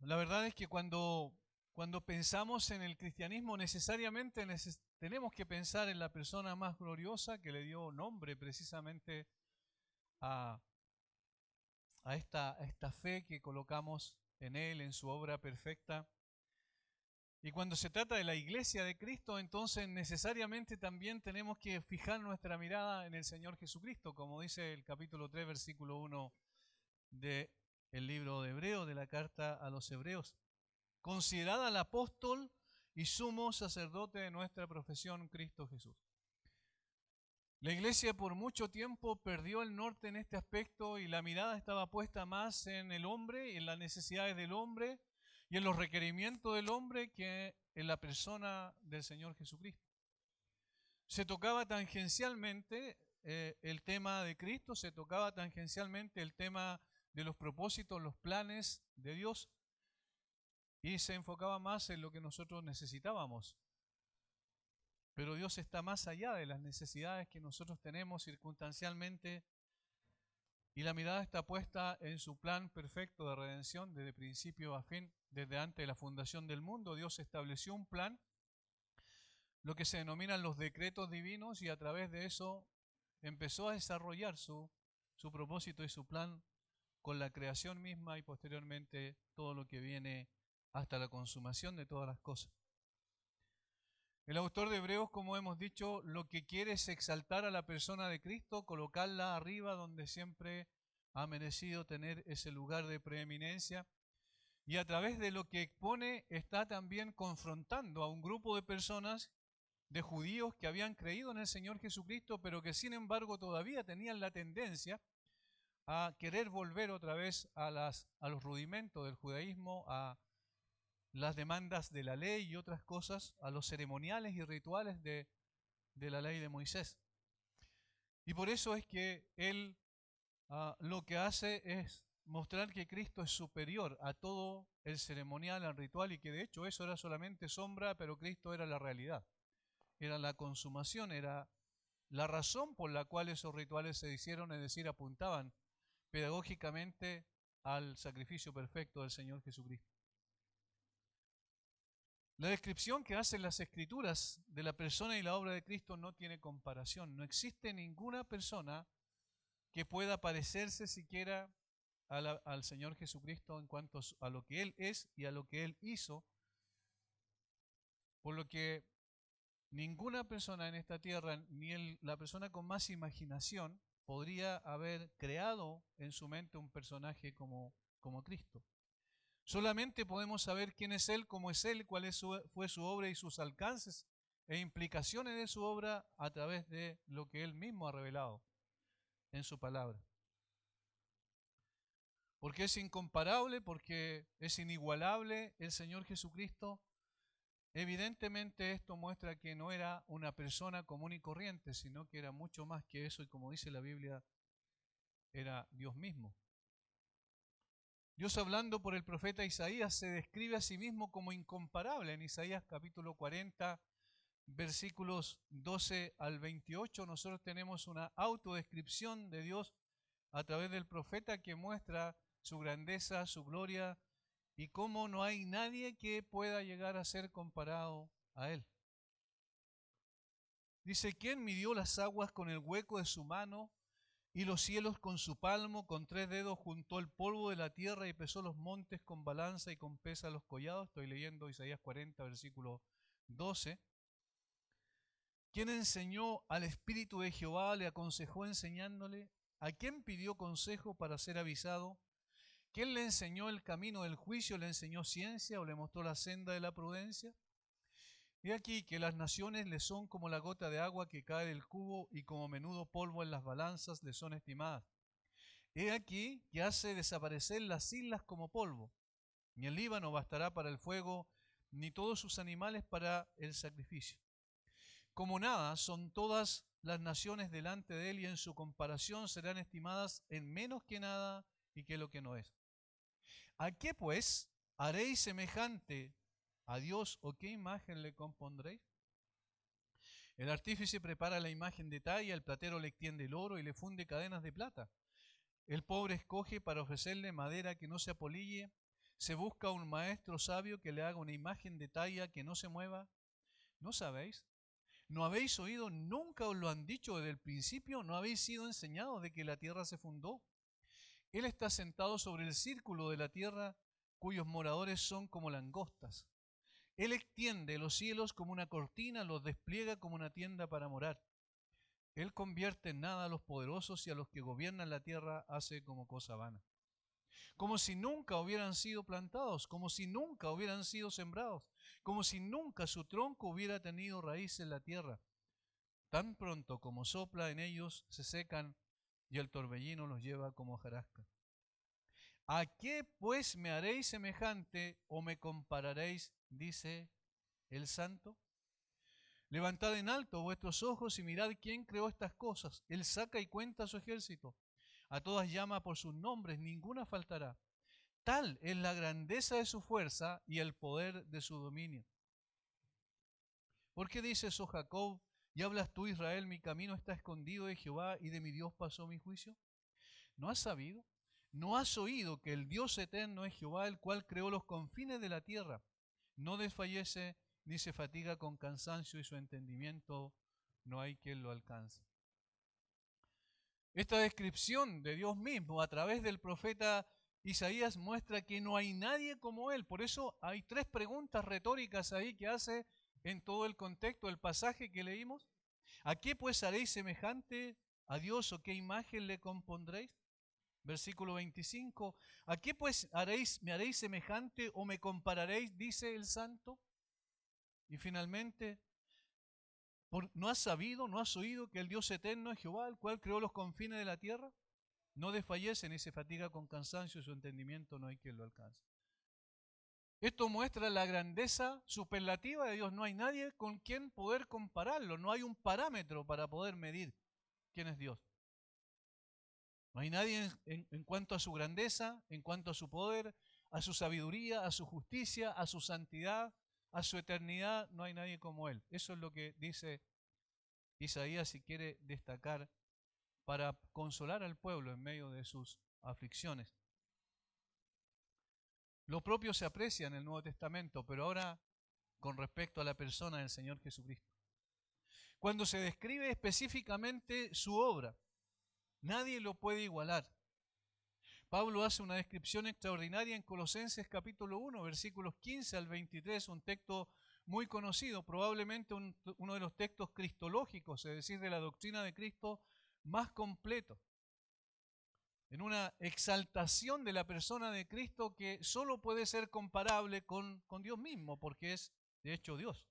La verdad es que cuando pensamos en el cristianismo, necesariamente tenemos que pensar en la persona más gloriosa que le dio nombre precisamente a, a esta fe que colocamos en Él, en su obra perfecta. Y cuando se trata de la iglesia de Cristo, entonces necesariamente también tenemos que fijar nuestra mirada en el Señor Jesucristo, como dice el capítulo 3, versículo 1 del libro de Hebreos, de la carta a los Hebreos. Considerada al apóstol y sumo sacerdote de nuestra profesión, Cristo Jesús. La iglesia por mucho tiempo perdió el norte en este aspecto y la mirada estaba puesta más en el hombre, en las necesidades del hombre y en los requerimientos del hombre que en la persona del Señor Jesucristo. Se tocaba tangencialmente el tema de Cristo, se tocaba tangencialmente el tema de los propósitos, los planes de Dios, y se enfocaba más en lo que nosotros necesitábamos. Pero Dios está más allá de las necesidades que nosotros tenemos circunstancialmente, y la mirada está puesta en su plan perfecto de redención desde principio a fin, desde antes de la fundación del mundo. Dios estableció un plan, lo que se denominan los decretos divinos, y a través de eso empezó a desarrollar su propósito y su plan con la creación misma y posteriormente todo lo que viene hasta la consumación de todas las cosas. El autor de Hebreos, como hemos dicho, lo que quiere es exaltar a la persona de Cristo, colocarla arriba donde siempre ha merecido tener ese lugar de preeminencia, y a través de lo que expone está también confrontando a un grupo de personas, de judíos que habían creído en el Señor Jesucristo, pero que sin embargo todavía tenían la tendencia a querer volver otra vez a los rudimentos del judaísmo, a las demandas de la ley y otras cosas, a los ceremoniales y rituales de la ley de Moisés. Y por eso es que él lo que hace es mostrar que Cristo es superior a todo el ceremonial, al ritual, y que de hecho eso era solamente sombra, pero Cristo era la realidad, era la consumación, era la razón por la cual esos rituales se hicieron, es decir, apuntaban pedagógicamente al sacrificio perfecto del Señor Jesucristo. La descripción que hacen las Escrituras de la persona y la obra de Cristo no tiene comparación. No existe ninguna persona que pueda parecerse siquiera al Señor Jesucristo en cuanto a lo que Él es y a lo que Él hizo, por lo que ninguna persona en esta tierra, ni la persona con más imaginación, podría haber creado en su mente un personaje como Cristo. Solamente podemos saber quién es Él, cómo es Él, fue su obra y sus alcances e implicaciones de su obra a través de lo que Él mismo ha revelado en su palabra. Porque es incomparable, porque es inigualable el Señor Jesucristo. Evidentemente esto muestra que no era una persona común y corriente, sino que era mucho más que eso, y como dice la Biblia, era Dios mismo. Dios, hablando por el profeta Isaías, se describe a sí mismo como incomparable. En Isaías capítulo 40, versículos 12 al 28, nosotros tenemos una autodescripción de Dios a través del profeta que muestra su grandeza, su gloria, y cómo no hay nadie que pueda llegar a ser comparado a Él. Dice: ¿quién midió las aguas con el hueco de su mano, y los cielos con su palmo? Con 3 dedos juntó el polvo de la tierra y pesó los montes con balanza y con pesa los collados. Estoy leyendo Isaías 40, versículo 12. ¿Quién enseñó al Espíritu de Jehová? Le aconsejó enseñándole. ¿A quién pidió consejo para ser avisado? ¿Quién le enseñó el camino del juicio? ¿Le enseñó ciencia o le mostró la senda de la prudencia? He aquí que las naciones le son como la gota de agua que cae del cubo, y como menudo polvo en las balanzas le son estimadas. He aquí que hace desaparecer las islas como polvo. Ni el Líbano bastará para el fuego, ni todos sus animales para el sacrificio. Como nada son todas las naciones delante de él, y en su comparación serán estimadas en menos que nada y que lo que no es. ¿A qué pues haréis semejante a Dios, o qué imagen le compondréis? El artífice prepara la imagen de talla, el platero le extiende el oro y le funde cadenas de plata. El pobre escoge para ofrecerle madera que no se apolille, ¿Se busca un maestro sabio que le haga una imagen de talla que no se mueva? ¿No sabéis? ¿No habéis oído? ¿Nunca os lo han dicho desde el principio? ¿No habéis sido enseñados de que la tierra se fundó? Él está sentado sobre el círculo de la tierra, cuyos moradores son como langostas. Él extiende los cielos como una cortina, los despliega como una tienda para morar. Él convierte en nada a los poderosos y a los que gobiernan la tierra hace como cosa vana. Como si nunca hubieran sido plantados, como si nunca hubieran sido sembrados, como si nunca su tronco hubiera tenido raíz en la tierra. Tan pronto como sopla en ellos, se secan y el torbellino los lleva como hojarasca. ¿A qué pues me haréis semejante o me compararéis? Dice el santo. Levantad en alto vuestros ojos y mirad quién creó estas cosas. Él saca y cuenta su ejército. A todas llama por sus nombres, ninguna faltará. Tal es la grandeza de su fuerza y el poder de su dominio. ¿Por qué dices, oh Jacob, y hablas tú, Israel, mi camino está escondido de Jehová y de mi Dios pasó mi juicio? ¿No has sabido? ¿No has oído que el Dios eterno es Jehová, el cual creó los confines de la tierra? No desfallece ni se fatiga con cansancio y su entendimiento no hay quien lo alcance. Esta descripción de Dios mismo a través del profeta Isaías muestra que no hay nadie como Él. Por eso hay tres preguntas retóricas ahí que hace en todo el contexto del pasaje que leímos. ¿A qué pues haréis semejante a Dios o qué imagen le compondréis? Versículo 25. ¿A qué pues me haréis semejante o me compararéis? Dice el santo. Y finalmente, ¿no has sabido, no has oído que el Dios eterno es Jehová, el cual creó los confines de la tierra? No desfallece ni se fatiga con cansancio, y su entendimiento no hay quien lo alcance. Esto muestra la grandeza superlativa de Dios. No hay nadie con quien poder compararlo. No hay un parámetro para poder medir quién es Dios. No hay nadie en cuanto a su grandeza, en cuanto a su poder, a su sabiduría, a su justicia, a su santidad, a su eternidad. No hay nadie como Él. Eso es lo que dice Isaías si quiere destacar para consolar al pueblo en medio de sus aflicciones. Lo propio se aprecia en el Nuevo Testamento, pero ahora con respecto a la persona del Señor Jesucristo. Cuando se describe específicamente su obra, nadie lo puede igualar. Pablo hace una descripción extraordinaria en Colosenses capítulo 1, versículos 15 al 23, un texto muy conocido, probablemente uno de los textos cristológicos, es decir, de la doctrina de Cristo más completo, en una exaltación de la persona de Cristo que solo puede ser comparable con Dios mismo, porque es de hecho Dios.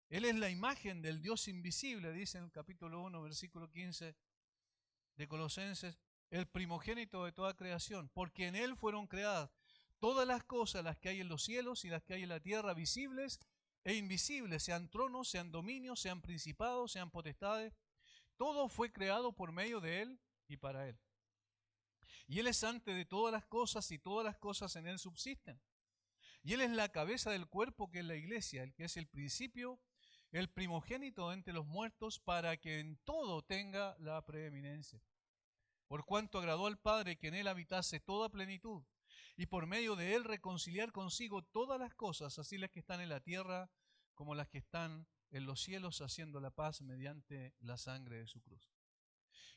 Él es la imagen del Dios invisible, dice en el capítulo 1, versículo 15 de Colosenses, el primogénito de toda creación, porque en Él fueron creadas todas las cosas, las que hay en los cielos y las que hay en la tierra, visibles e invisibles, sean tronos, sean dominios, sean principados, sean potestades. Todo fue creado por medio de Él y para Él. Y Él es antes de todas las cosas y todas las cosas en Él subsisten. Y Él es la cabeza del cuerpo que es la iglesia, el que es el principio, el primogénito entre los muertos, para que en todo tenga la preeminencia. Por cuanto agradó al Padre que en Él habitase toda plenitud, y por medio de Él reconciliar consigo todas las cosas, así las que están en la tierra como las que están en los cielos, haciendo la paz mediante la sangre de su cruz.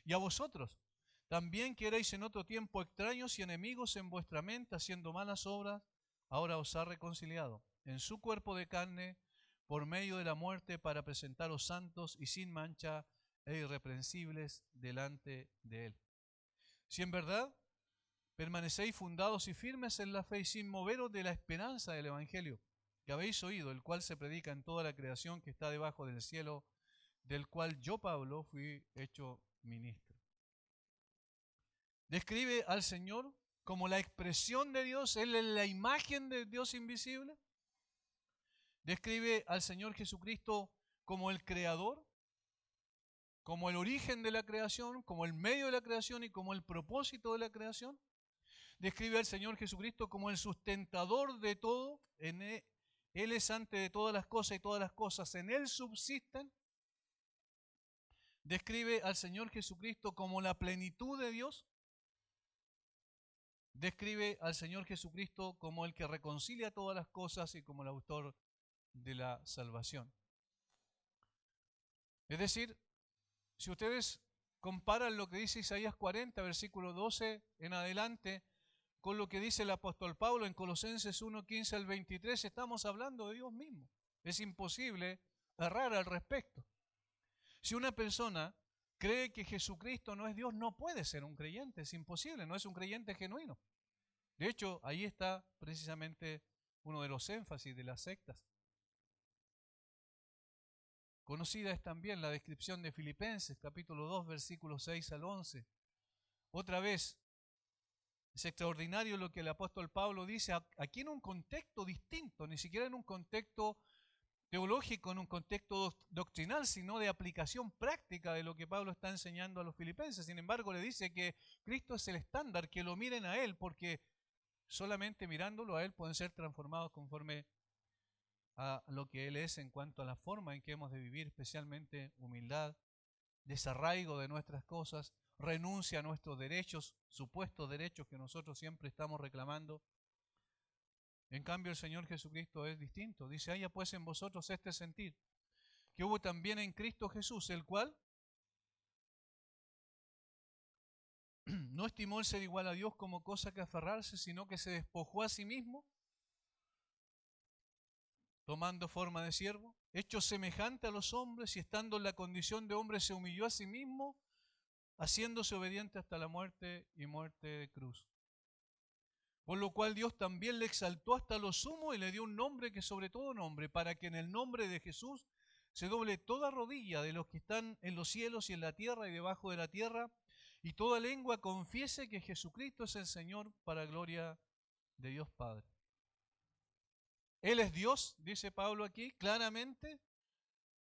Y a vosotros, también que erais en otro tiempo extraños y enemigos en vuestra mente, haciendo malas obras, ahora os ha reconciliado en su cuerpo de carne por medio de la muerte, para presentaros santos y sin mancha e irreprensibles delante de Él. Si en verdad permanecéis fundados y firmes en la fe y sin moveros de la esperanza del Evangelio que habéis oído, el cual se predica en toda la creación que está debajo del cielo, del cual yo, Pablo, fui hecho ministro. Describe al Señor como la expresión de Dios, Él es la imagen del Dios invisible. Describe al Señor Jesucristo como el creador, como el origen de la creación, como el medio de la creación y como el propósito de la creación. Describe al Señor Jesucristo como el sustentador de todo. Él es antes de todas las cosas y todas las cosas en Él subsisten. Describe al Señor Jesucristo como la plenitud de Dios. describe al Señor Jesucristo como el que reconcilia todas las cosas y como el autor de la salvación. Es decir, si ustedes comparan lo que dice Isaías 40, versículo 12 en adelante, con lo que dice el apóstol Pablo en Colosenses 1, 15 al 23, estamos hablando de Dios mismo. Es imposible errar al respecto. Si una persona cree que Jesucristo no es Dios, no puede ser un creyente, es imposible, no es un creyente genuino. De hecho, ahí está precisamente uno de los énfasis de las sectas. Conocida es también la descripción de Filipenses, capítulo 2, versículos 6 al 11. Otra vez, es extraordinario lo que el apóstol Pablo dice aquí en un contexto distinto, ni siquiera en un contexto teológico, en un contexto doctrinal, sino de aplicación práctica de lo que Pablo está enseñando a los filipenses. Sin embargo, le dice que Cristo es el estándar, que lo miren a Él, porque solamente mirándolo a Él pueden ser transformados conforme a lo que Él es en cuanto a la forma en que hemos de vivir, especialmente humildad, desarraigo de nuestras cosas, renuncia a nuestros derechos, supuestos derechos que nosotros siempre estamos reclamando. En cambio, el Señor Jesucristo es distinto. Dice, haya pues en vosotros este sentir, que hubo también en Cristo Jesús, el cual no estimó el ser igual a Dios como cosa que aferrarse, sino que se despojó a sí mismo, tomando forma de siervo, hecho semejante a los hombres y estando en la condición de hombre se humilló a sí mismo, haciéndose obediente hasta la muerte y muerte de cruz. Por lo cual Dios también le exaltó hasta lo sumo y le dio un nombre que sobre todo nombre, para que en el nombre de Jesús se doble toda rodilla de los que están en los cielos y en la tierra y debajo de la tierra, y toda lengua confiese que Jesucristo es el Señor, para gloria de Dios Padre. Él es Dios, dice Pablo aquí, claramente.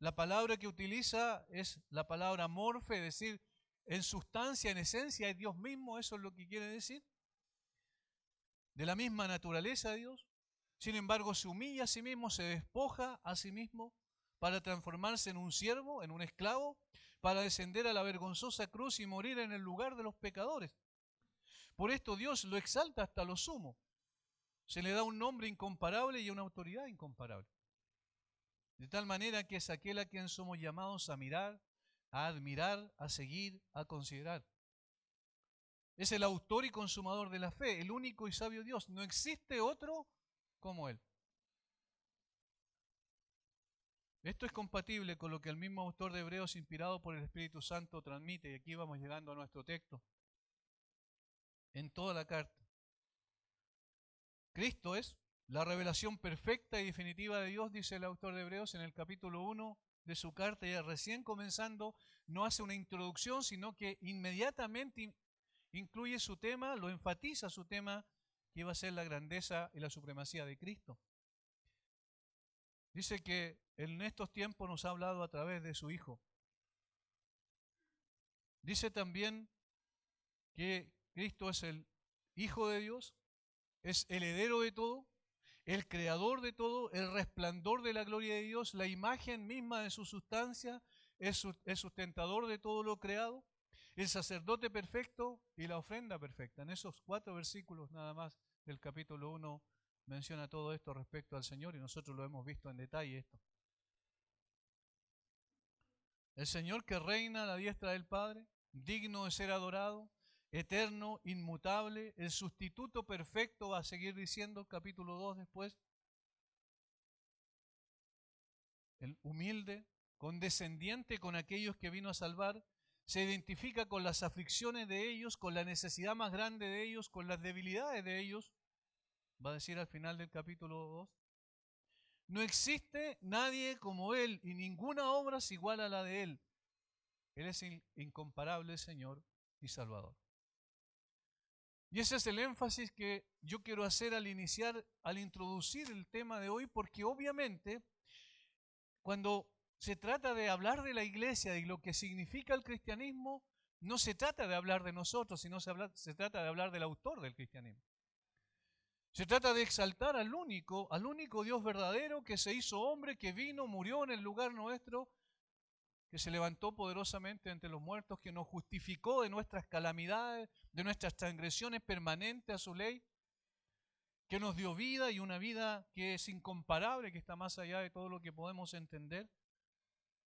La palabra que utiliza es la palabra morfe, es decir, en sustancia, en esencia, es Dios mismo, eso es lo que quiere decir. De la misma naturaleza de Dios. Sin embargo, se humilla a sí mismo, se despoja a sí mismo para transformarse en un siervo, en un esclavo, para descender a la vergonzosa cruz y morir en el lugar de los pecadores. Por esto Dios lo exalta hasta lo sumo. Se le da un nombre incomparable y una autoridad incomparable. De tal manera que es aquel a quien somos llamados a mirar, a admirar, a seguir, a considerar. Es el autor y consumador de la fe, el único y sabio Dios. No existe otro como Él. Esto es compatible con lo que el mismo autor de Hebreos, inspirado por el Espíritu Santo, transmite. Y aquí vamos llegando a nuestro texto. En toda la carta. Cristo es la revelación perfecta y definitiva de Dios, dice el autor de Hebreos en el capítulo 1 de su carta, y recién comenzando, no hace una introducción, sino que inmediatamente incluye su tema, lo enfatiza su tema, que iba a ser la grandeza y la supremacía de Cristo. Dice que en estos tiempos nos ha hablado a través de su Hijo. Dice también que Cristo es el Hijo de Dios, es el heredero de todo, el creador de todo, el resplandor de la gloria de Dios, la imagen misma de su sustancia, es sustentador de todo lo creado, el sacerdote perfecto y la ofrenda perfecta. En esos 4 versículos nada más del capítulo 1 menciona todo esto respecto al Señor y nosotros lo hemos visto en detalle esto. El Señor que reina a la diestra del Padre, digno de ser adorado, eterno, inmutable, el sustituto perfecto, va a seguir diciendo el capítulo 2 después, el humilde, condescendiente con aquellos que vino a salvar, se identifica con las aflicciones de ellos, con la necesidad más grande de ellos, con las debilidades de ellos, va a decir al final del capítulo 2. No existe nadie como Él y ninguna obra es igual a la de Él. Él es incomparable Señor y Salvador. Y ese es el énfasis que yo quiero hacer al iniciar, al introducir el tema de hoy, porque obviamente cuando se trata de hablar de la iglesia y lo que significa el cristianismo, no se trata de hablar de nosotros, sino se trata de hablar del autor del cristianismo. Se trata de exaltar al único Dios verdadero que se hizo hombre, que vino, murió en el lugar nuestro, que se levantó poderosamente entre los muertos, que nos justificó de nuestras calamidades, de nuestras transgresiones permanentes a su ley, que nos dio vida y una vida que es incomparable, que está más allá de todo lo que podemos entender.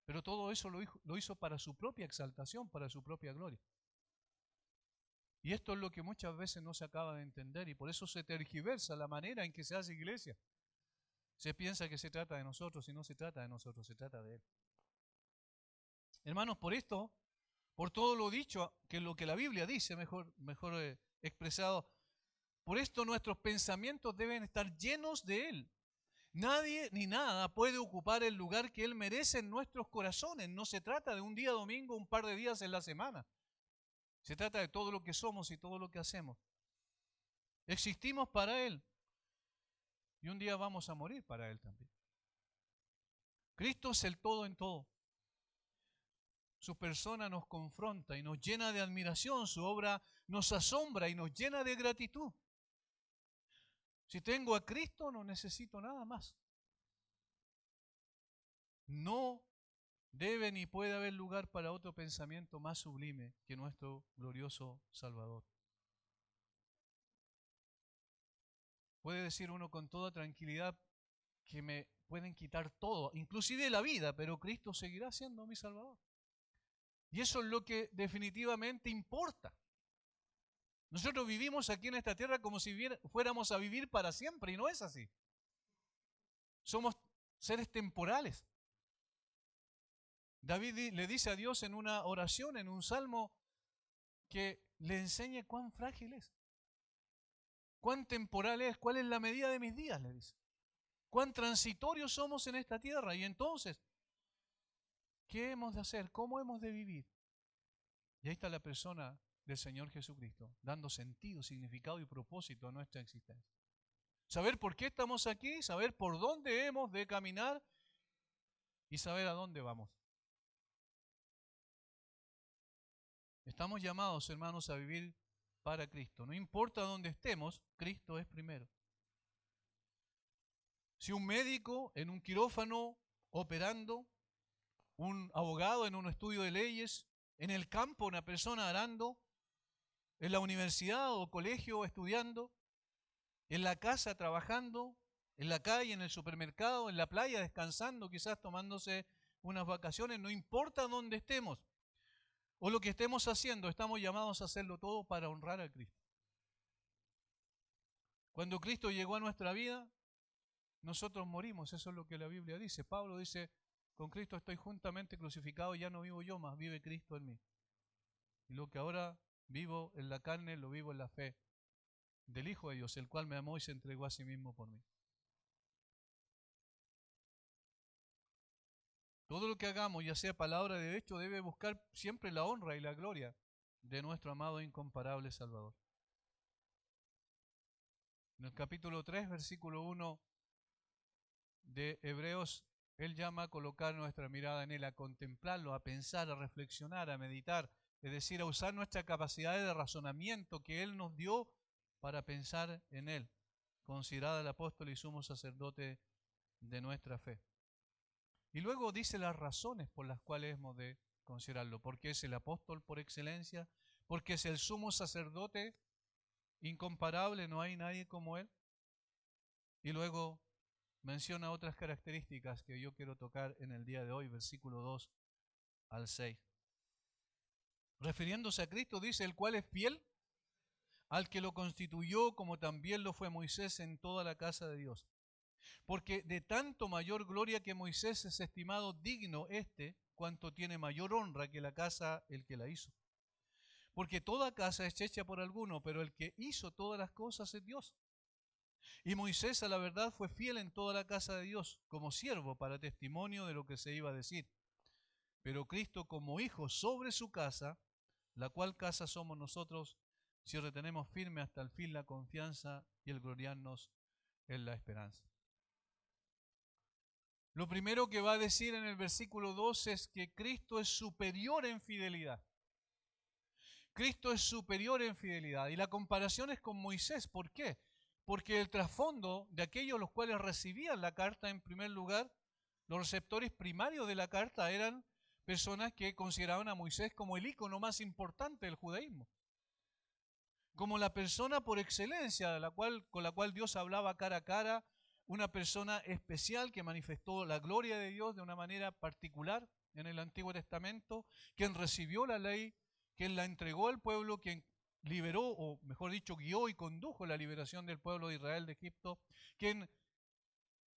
Pero todo eso lo hizo para su propia exaltación, para su propia gloria. Y esto es lo que muchas veces no se acaba de entender y por eso se tergiversa la manera en que se hace iglesia. Se piensa que se trata de nosotros y no se trata de nosotros, se trata de Él. Hermanos, por esto, por todo lo dicho, que es lo que la Biblia dice, mejor expresado, por esto nuestros pensamientos deben estar llenos de Él. Nadie ni nada puede ocupar el lugar que Él merece en nuestros corazones. No se trata de un día domingo, un par de días en la semana. Se trata de todo lo que somos y todo lo que hacemos. Existimos para Él y un día vamos a morir para Él también. Cristo es el todo en todo. Su persona nos confronta y nos llena de admiración. Su obra nos asombra y nos llena de gratitud. Si tengo a Cristo, no necesito nada más. No debe ni puede haber lugar para otro pensamiento más sublime que nuestro glorioso Salvador. Puede decir uno con toda tranquilidad que me pueden quitar todo, inclusive la vida, pero Cristo seguirá siendo mi Salvador. Y eso es lo que definitivamente importa. Nosotros vivimos aquí en esta tierra como si fuéramos a vivir para siempre, y no es así. Somos seres temporales. David le dice a Dios en una oración, en un salmo, que le enseñe cuán frágil es, cuán temporal es, cuál es la medida de mis días, le dice. Cuán transitorios somos en esta tierra. Y entonces, ¿qué hemos de hacer? ¿Cómo hemos de vivir? Y ahí está la persona del Señor Jesucristo, dando sentido, significado y propósito a nuestra existencia. Saber por qué estamos aquí, saber por dónde hemos de caminar y saber a dónde vamos. Estamos llamados, hermanos, a vivir para Cristo. No importa dónde estemos, Cristo es primero. Si un médico en un quirófano operando, un abogado en un estudio de leyes, en el campo una persona arando, en la universidad o colegio estudiando, en la casa trabajando, en la calle, en el supermercado, en la playa descansando, quizás tomándose unas vacaciones, no importa dónde estemos o lo que estemos haciendo, estamos llamados a hacerlo todo para honrar a Cristo. Cuando Cristo llegó a nuestra vida, nosotros morimos, eso es lo que la Biblia dice. Pablo dice, con Cristo estoy juntamente crucificado, ya no vivo yo, mas vive Cristo en mí. Y lo que ahora vivo en la carne, lo vivo en la fe del Hijo de Dios, el cual me amó y se entregó a sí mismo por mí. Todo lo que hagamos, ya sea palabra de hecho, debe buscar siempre la honra y la gloria de nuestro amado e incomparable Salvador. En el capítulo 3, versículo 1 de Hebreos, Él llama a colocar nuestra mirada en Él, a contemplarlo, a pensar, a reflexionar, a meditar, es decir, a usar nuestra capacidad de razonamiento que Él nos dio para pensar en Él, considerada el apóstol y sumo sacerdote de nuestra fe. Y luego dice las razones por las cuales hemos de considerarlo, porque es el apóstol por excelencia, porque es el sumo sacerdote incomparable, no hay nadie como Él. Y luego menciona otras características que yo quiero tocar en el día de hoy, versículo 2 al 6. Refiriéndose a Cristo, dice, el cual es fiel al que lo constituyó, como también lo fue Moisés en toda la casa de Dios. Porque de tanto mayor gloria que Moisés es estimado digno cuanto tiene mayor honra que la casa el que la hizo. Porque toda casa es hecha por alguno, pero el que hizo todas las cosas es Dios. Y Moisés a la verdad fue fiel en toda la casa de Dios, como siervo para testimonio de lo que se iba a decir. Pero Cristo como hijo sobre su casa, la cual casa somos nosotros, si retenemos firme hasta el fin la confianza y el gloriarnos en la esperanza. Lo primero que va a decir en el versículo 2 es que Cristo es superior en fidelidad. Cristo es superior en fidelidad. Y la comparación es con Moisés. ¿Por qué? Porque el trasfondo de aquellos los cuales recibían la carta, en primer lugar, los receptores primarios de la carta eran personas que consideraban a Moisés como el ícono más importante del judaísmo, como la persona por excelencia con la cual Dios hablaba cara a cara, una persona especial que manifestó la gloria de Dios de una manera particular en el Antiguo Testamento, quien recibió la ley, quien la entregó al pueblo, quien liberó, o mejor dicho, guió y condujo la liberación del pueblo de Israel de Egipto, quien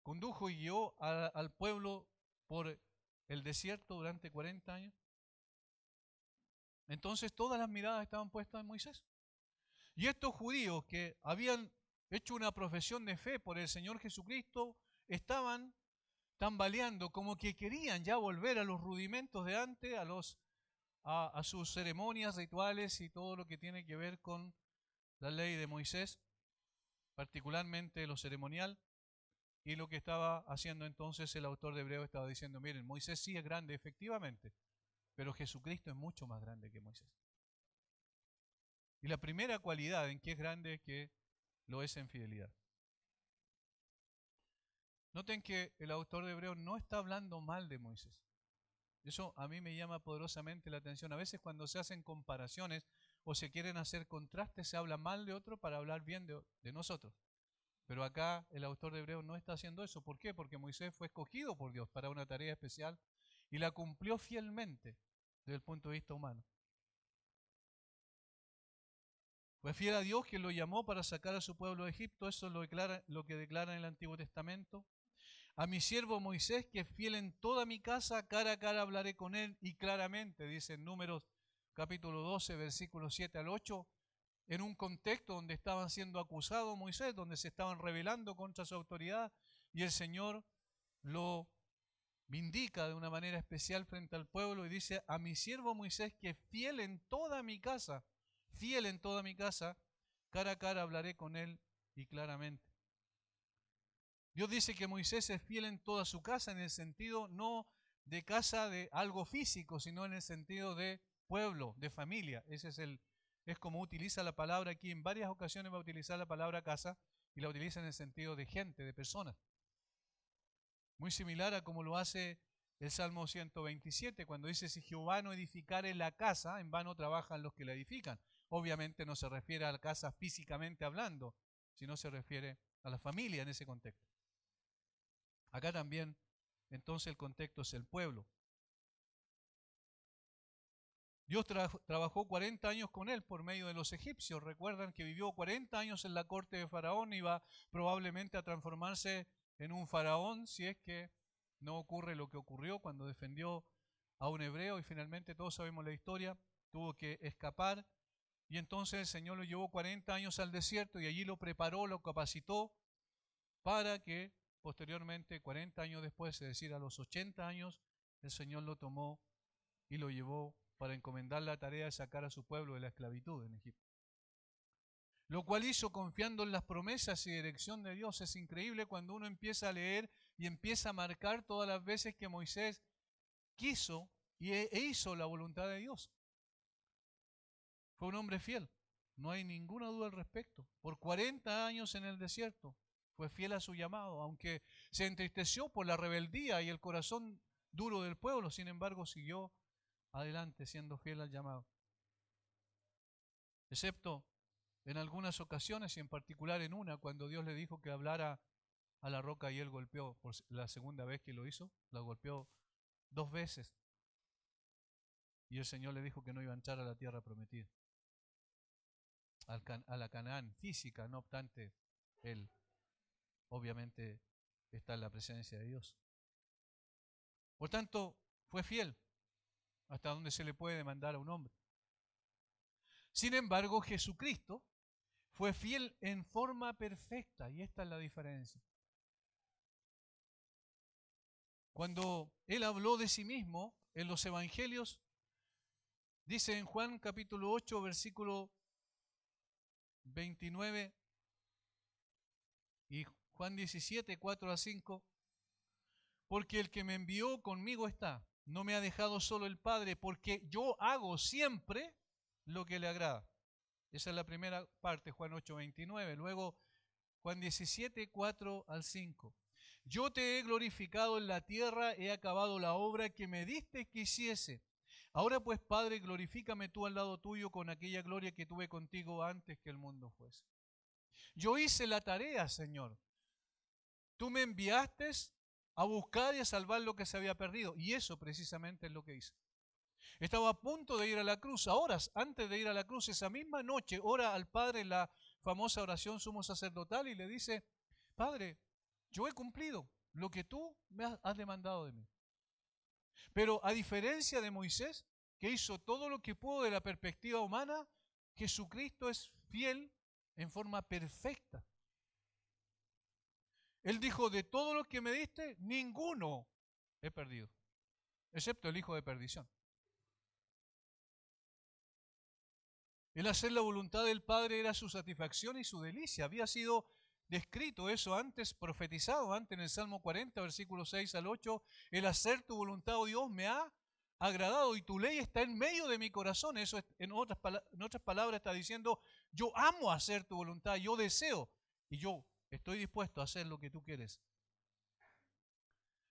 condujo y guió al pueblo por el desierto durante 40 años. Entonces todas las miradas estaban puestas en Moisés. Y estos judíos que habían hecho una profesión de fe por el Señor Jesucristo estaban tambaleando, como que querían ya volver a los rudimentos de antes, a sus ceremonias, rituales y todo lo que tiene que ver con la ley de Moisés, particularmente lo ceremonial. Y lo que estaba haciendo entonces el autor de Hebreo estaba diciendo, miren, Moisés sí es grande efectivamente, pero Jesucristo es mucho más grande que Moisés. Y la primera cualidad en que es grande es que lo es en fidelidad. Noten que el autor de Hebreo no está hablando mal de Moisés. Eso a mí me llama poderosamente la atención. A veces cuando se hacen comparaciones o se quieren hacer contrastes, se habla mal de otro para hablar bien de nosotros. Pero acá el autor de Hebreo no está haciendo eso. ¿Por qué? Porque Moisés fue escogido por Dios para una tarea especial y la cumplió fielmente desde el punto de vista humano. Fue fiel a Dios quien lo llamó para sacar a su pueblo de Egipto. Eso es lo que declara en el Antiguo Testamento. A mi siervo Moisés, que es fiel en toda mi casa, cara a cara hablaré con él. Y claramente, dice en Números capítulo 12, versículos 7 al 8, en un contexto donde estaban siendo acusados Moisés, donde se estaban rebelando contra su autoridad, y el Señor lo vindica de una manera especial frente al pueblo y dice, a mi siervo Moisés, que es fiel en toda mi casa, cara a cara hablaré con él y claramente. Dios dice que Moisés es fiel en toda su casa, en el sentido no de casa de algo físico, sino en el sentido de pueblo, de familia. Es como utiliza la palabra aquí. En varias ocasiones va a utilizar la palabra casa y la utiliza en el sentido de gente, de personas. Muy similar a como lo hace el Salmo 127, cuando dice, si Jehová no edificare la casa, en vano trabajan los que la edifican. Obviamente no se refiere a la casa físicamente hablando, sino se refiere a la familia en ese contexto. Acá también, entonces, el contexto es el pueblo. Dios trabajó 40 años con él por medio de los egipcios. Recuerdan que vivió 40 años en la corte de Faraón y va probablemente a transformarse en un faraón si es que no ocurre lo que ocurrió cuando defendió a un hebreo y finalmente todos sabemos la historia, tuvo que escapar y entonces el Señor lo llevó 40 años al desierto y allí lo preparó, lo capacitó para que posteriormente, 40 años después, es decir, a los 80 años, el Señor lo tomó y lo llevó para encomendar la tarea de sacar a su pueblo de la esclavitud en Egipto. Lo cual hizo confiando en las promesas y dirección de Dios. Es increíble cuando uno empieza a leer y empieza a marcar todas las veces que Moisés quiso e hizo la voluntad de Dios. Fue un hombre fiel, no hay ninguna duda al respecto. Por 40 años en el desierto fue fiel a su llamado, aunque se entristeció por la rebeldía y el corazón duro del pueblo, sin embargo siguió adelante siendo fiel al llamado. Excepto en algunas ocasiones y en particular en una, cuando Dios le dijo que hablara a la roca y él golpeó, por la segunda vez que lo hizo, la golpeó 2 veces. Y el Señor le dijo que no iba a entrar a la tierra prometida, a la Canaán física, no obstante, él obviamente está en la presencia de Dios. Por tanto, fue fiel hasta donde se le puede demandar a un hombre. Sin embargo, Jesucristo fue fiel en forma perfecta, y esta es la diferencia. Cuando él habló de sí mismo en los evangelios, dice en Juan capítulo 8, versículo 29 y Juan 17, 4 a 5, porque el que me envió conmigo está, no me ha dejado solo el Padre, porque yo hago siempre lo que le agrada. Esa es la primera parte, Juan 8, 29. Luego Juan 17, 4 al 5. Yo te he glorificado en la tierra, he acabado la obra que me diste que hiciese. Ahora pues, Padre, glorifícame tú al lado tuyo con aquella gloria que tuve contigo antes que el mundo fuese. Yo hice la tarea, Señor. Tú me enviaste a buscar y a salvar lo que se había perdido. Y eso precisamente es lo que hice. Estaba a punto de ir a la cruz. A horas antes de ir a la cruz, esa misma noche, ora al Padre en la famosa oración sumo sacerdotal y le dice, Padre, yo he cumplido lo que tú me has demandado de mí. Pero a diferencia de Moisés, que hizo todo lo que pudo de la perspectiva humana, Jesucristo es fiel en forma perfecta. Él dijo, de todo lo que me diste, ninguno he perdido, excepto el hijo de perdición. El hacer la voluntad del Padre era su satisfacción y su delicia. Había sido descrito eso antes, profetizado antes en el Salmo 40, versículos 6 al 8. El hacer tu voluntad, oh Dios, me ha agradado y tu ley está en medio de mi corazón. Eso en otras palabras está diciendo, yo amo hacer tu voluntad, yo deseo y yo estoy dispuesto a hacer lo que tú quieres.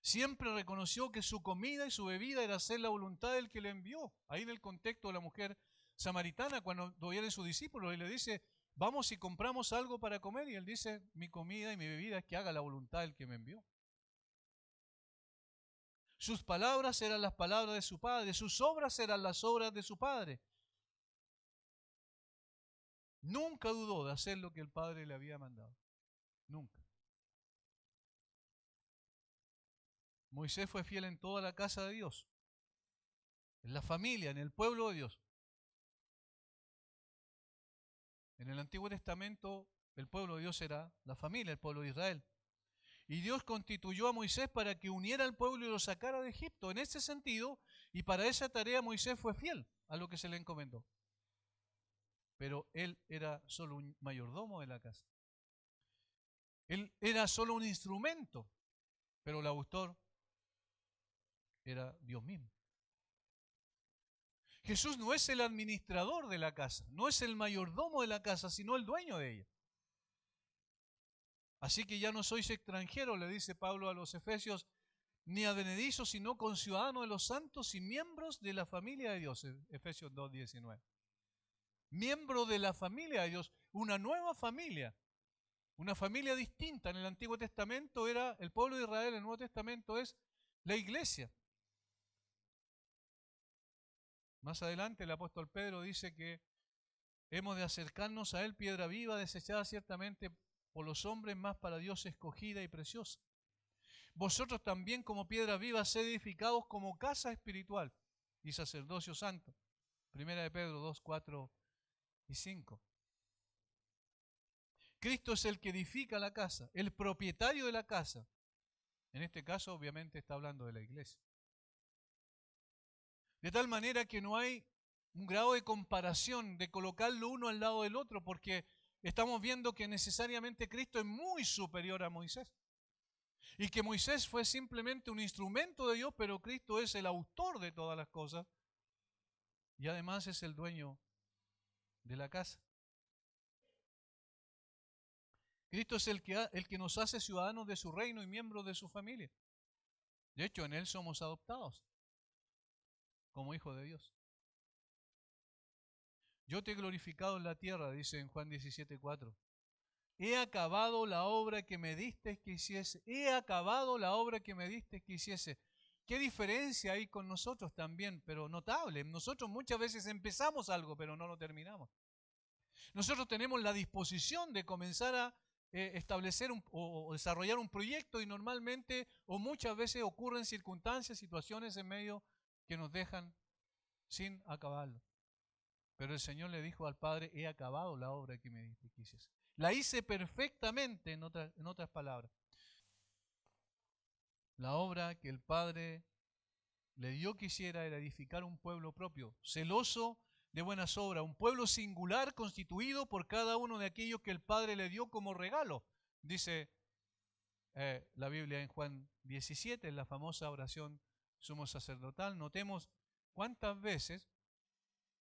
Siempre reconoció que su comida y su bebida era hacer la voluntad del que le envió. Ahí en el contexto de la mujer samaritana, cuando vienen sus discípulos y le dice, vamos y compramos algo para comer, y él dice, mi comida y mi bebida es que haga la voluntad del que me envió. Sus palabras eran las palabras de su Padre, sus obras eran las obras de su Padre. Nunca dudó de hacer lo que el Padre le había mandado. Nunca. Moisés fue fiel en toda la casa de Dios, en la familia, en el pueblo de Dios. En el Antiguo Testamento, el pueblo de Dios era la familia, el pueblo de Israel. Y Dios constituyó a Moisés para que uniera al pueblo y lo sacara de Egipto. En ese sentido, y para esa tarea Moisés fue fiel a lo que se le encomendó. Pero él era solo un mayordomo de la casa. Él era solo un instrumento, pero el autor era Dios mismo. Jesús no es el administrador de la casa, no es el mayordomo de la casa, sino el dueño de ella. Así que ya no sois extranjeros, le dice Pablo a los Efesios, ni advenedizos, sino conciudadanos de los santos y miembros de la familia de Dios. Efesios 2:19. Miembro de la familia de Dios, una nueva familia, una familia distinta. En el Antiguo Testamento era el pueblo de Israel, en el Nuevo Testamento es la iglesia. Más adelante el apóstol Pedro dice que hemos de acercarnos a él, piedra viva, desechada ciertamente por los hombres, más para Dios escogida y preciosa. Vosotros también como piedras vivas sed edificados como casa espiritual y sacerdocio santo. Primera de Pedro 2, 4 y 5. Cristo es el que edifica la casa, el propietario de la casa. En este caso obviamente está hablando de la iglesia. De tal manera que no hay un grado de comparación, de colocarlo uno al lado del otro, porque estamos viendo que necesariamente Cristo es muy superior a Moisés. Y que Moisés fue simplemente un instrumento de Dios, pero Cristo es el autor de todas las cosas. Y además es el dueño de la casa. Cristo es el que nos hace ciudadanos de su reino y miembros de su familia. De hecho, en Él somos adoptados como hijos de Dios. Yo te he glorificado en la tierra, dice en Juan 17:4. He acabado la obra que me diste que hiciese. He acabado la obra que me diste que hiciese. ¿Qué diferencia hay con nosotros también? Pero notable. Nosotros muchas veces empezamos algo, pero no lo terminamos. Nosotros tenemos la disposición de comenzar a establecer o desarrollar un proyecto y normalmente o muchas veces ocurren circunstancias, situaciones en medio que nos dejan sin acabarlo. Pero el Señor le dijo al Padre, he acabado la obra que me diste que hiciese. La hice perfectamente, en otras palabras. La obra que el Padre le dio que hiciera era edificar un pueblo propio, celoso de buenas obras, un pueblo singular constituido por cada uno de aquellos que el Padre le dio como regalo, dice la Biblia en Juan 17, en la famosa oración sumo sacerdotal. Notemos cuántas veces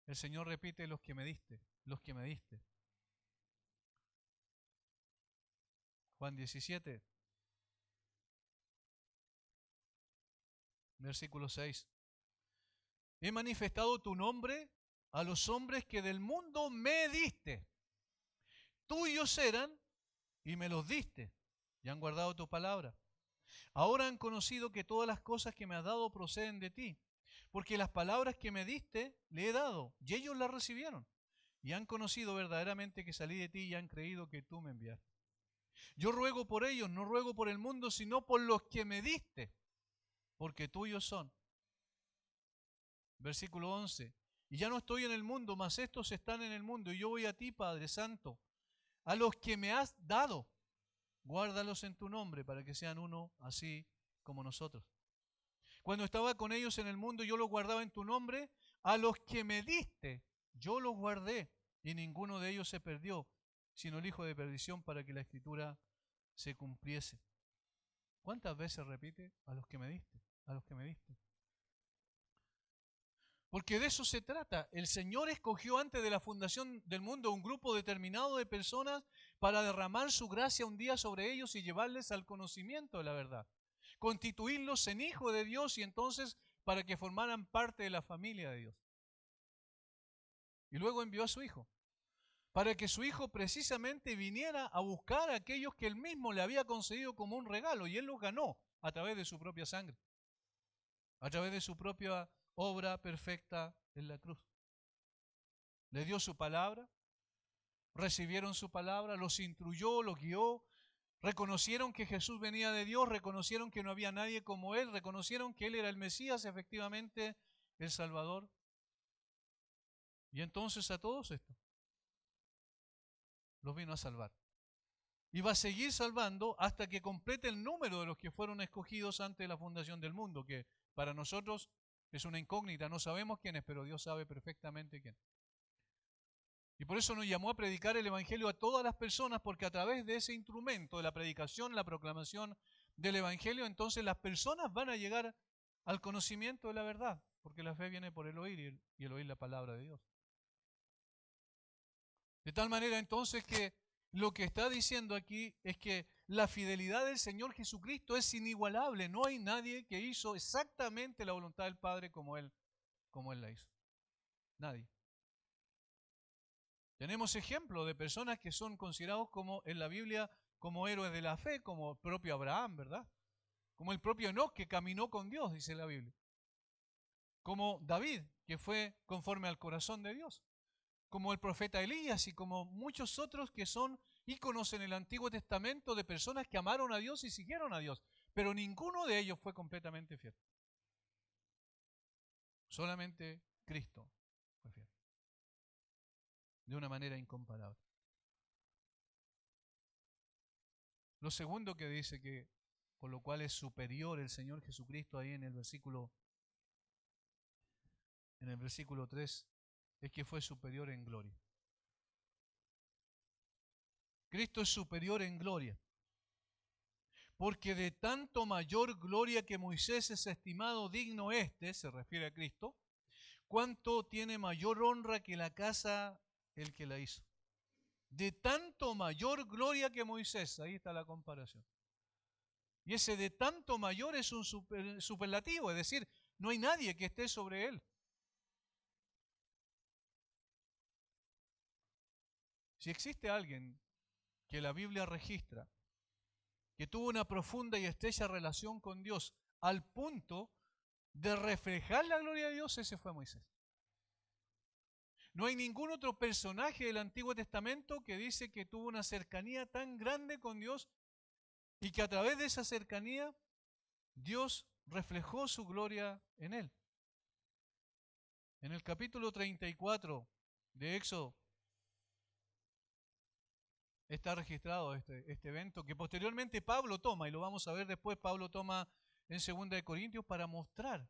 el Señor repite los que me diste, los que me diste. Juan 17, Versículo 6. He manifestado tu nombre a los hombres que del mundo me diste. Tuyos eran y me los diste, y han guardado tu palabra. Ahora han conocido que todas las cosas que me has dado proceden de ti, porque las palabras que me diste le he dado, y ellos las recibieron, y han conocido verdaderamente que salí de ti y han creído que tú me enviaste. Yo ruego por ellos, no ruego por el mundo, sino por los que me diste, porque tuyos son. Versículo 11. Y ya no estoy en el mundo, mas estos están en el mundo, y yo voy a ti, Padre Santo. A los que me has dado, guárdalos en tu nombre, para que sean uno, así como nosotros. Cuando estaba con ellos en el mundo, yo los guardaba en tu nombre. A los que me diste, yo los guardé, y ninguno de ellos se perdió, sino el hijo de perdición, para que la escritura se cumpliese. ¿Cuántas veces repite? A los que me diste, a los que me diste. Porque de eso se trata. El Señor escogió antes de la fundación del mundo un grupo determinado de personas para derramar su gracia un día sobre ellos y llevarles al conocimiento de la verdad. Constituirlos en hijos de Dios y entonces para que formaran parte de la familia de Dios. Y luego envió a su Hijo, para que su Hijo precisamente viniera a buscar a aquellos que Él mismo le había concedido como un regalo, y Él los ganó a través de su propia sangre, a través de su propia obra perfecta en la cruz. Le dio su palabra, recibieron su palabra, los instruyó, los guió, reconocieron que Jesús venía de Dios, reconocieron que no había nadie como Él, reconocieron que Él era el Mesías, efectivamente el Salvador. Y entonces a todos estos los vino a salvar. Y va a seguir salvando hasta que complete el número de los que fueron escogidos antes de la fundación del mundo, que para nosotros es una incógnita, no sabemos quién es, pero Dios sabe perfectamente quién. Y por eso nos llamó a predicar el Evangelio a todas las personas, porque a través de ese instrumento, de la predicación, la proclamación del Evangelio, entonces las personas van a llegar al conocimiento de la verdad, porque la fe viene por el oír y el oír la palabra de Dios. De tal manera entonces que lo que está diciendo aquí es que la fidelidad del Señor Jesucristo es inigualable. No hay nadie que hizo exactamente la voluntad del Padre como Él la hizo. Nadie. Tenemos ejemplos de personas que son considerados como en la Biblia como héroes de la fe, como el propio Abraham, ¿verdad? Como el propio Enoc, que caminó con Dios, dice la Biblia. Como David, que fue conforme al corazón de Dios. Como el profeta Elías y como muchos otros que son íconos en el Antiguo Testamento de personas que amaron a Dios y siguieron a Dios. Pero ninguno de ellos fue completamente fiel. Solamente Cristo fue fiel. De una manera incomparable. Lo segundo que dice que, por lo cual es superior el Señor Jesucristo ahí en el versículo 3, es que fue superior en gloria. Cristo es superior en gloria. Porque de tanto mayor gloria que Moisés es estimado digno se refiere a Cristo, cuánto tiene mayor honra que la casa el que la hizo. De tanto mayor gloria que Moisés, ahí está la comparación. Y ese de tanto mayor es un superlativo, es decir, no hay nadie que esté sobre él. Si existe alguien que la Biblia registra, que tuvo una profunda y estrecha relación con Dios, al punto de reflejar la gloria de Dios, ese fue Moisés. No hay ningún otro personaje del Antiguo Testamento que dice que tuvo una cercanía tan grande con Dios y que a través de esa cercanía Dios reflejó su gloria en él. En el capítulo 34 de Éxodo está registrado este evento que posteriormente Pablo toma, y lo vamos a ver después. Pablo toma en 2 Corintios para mostrar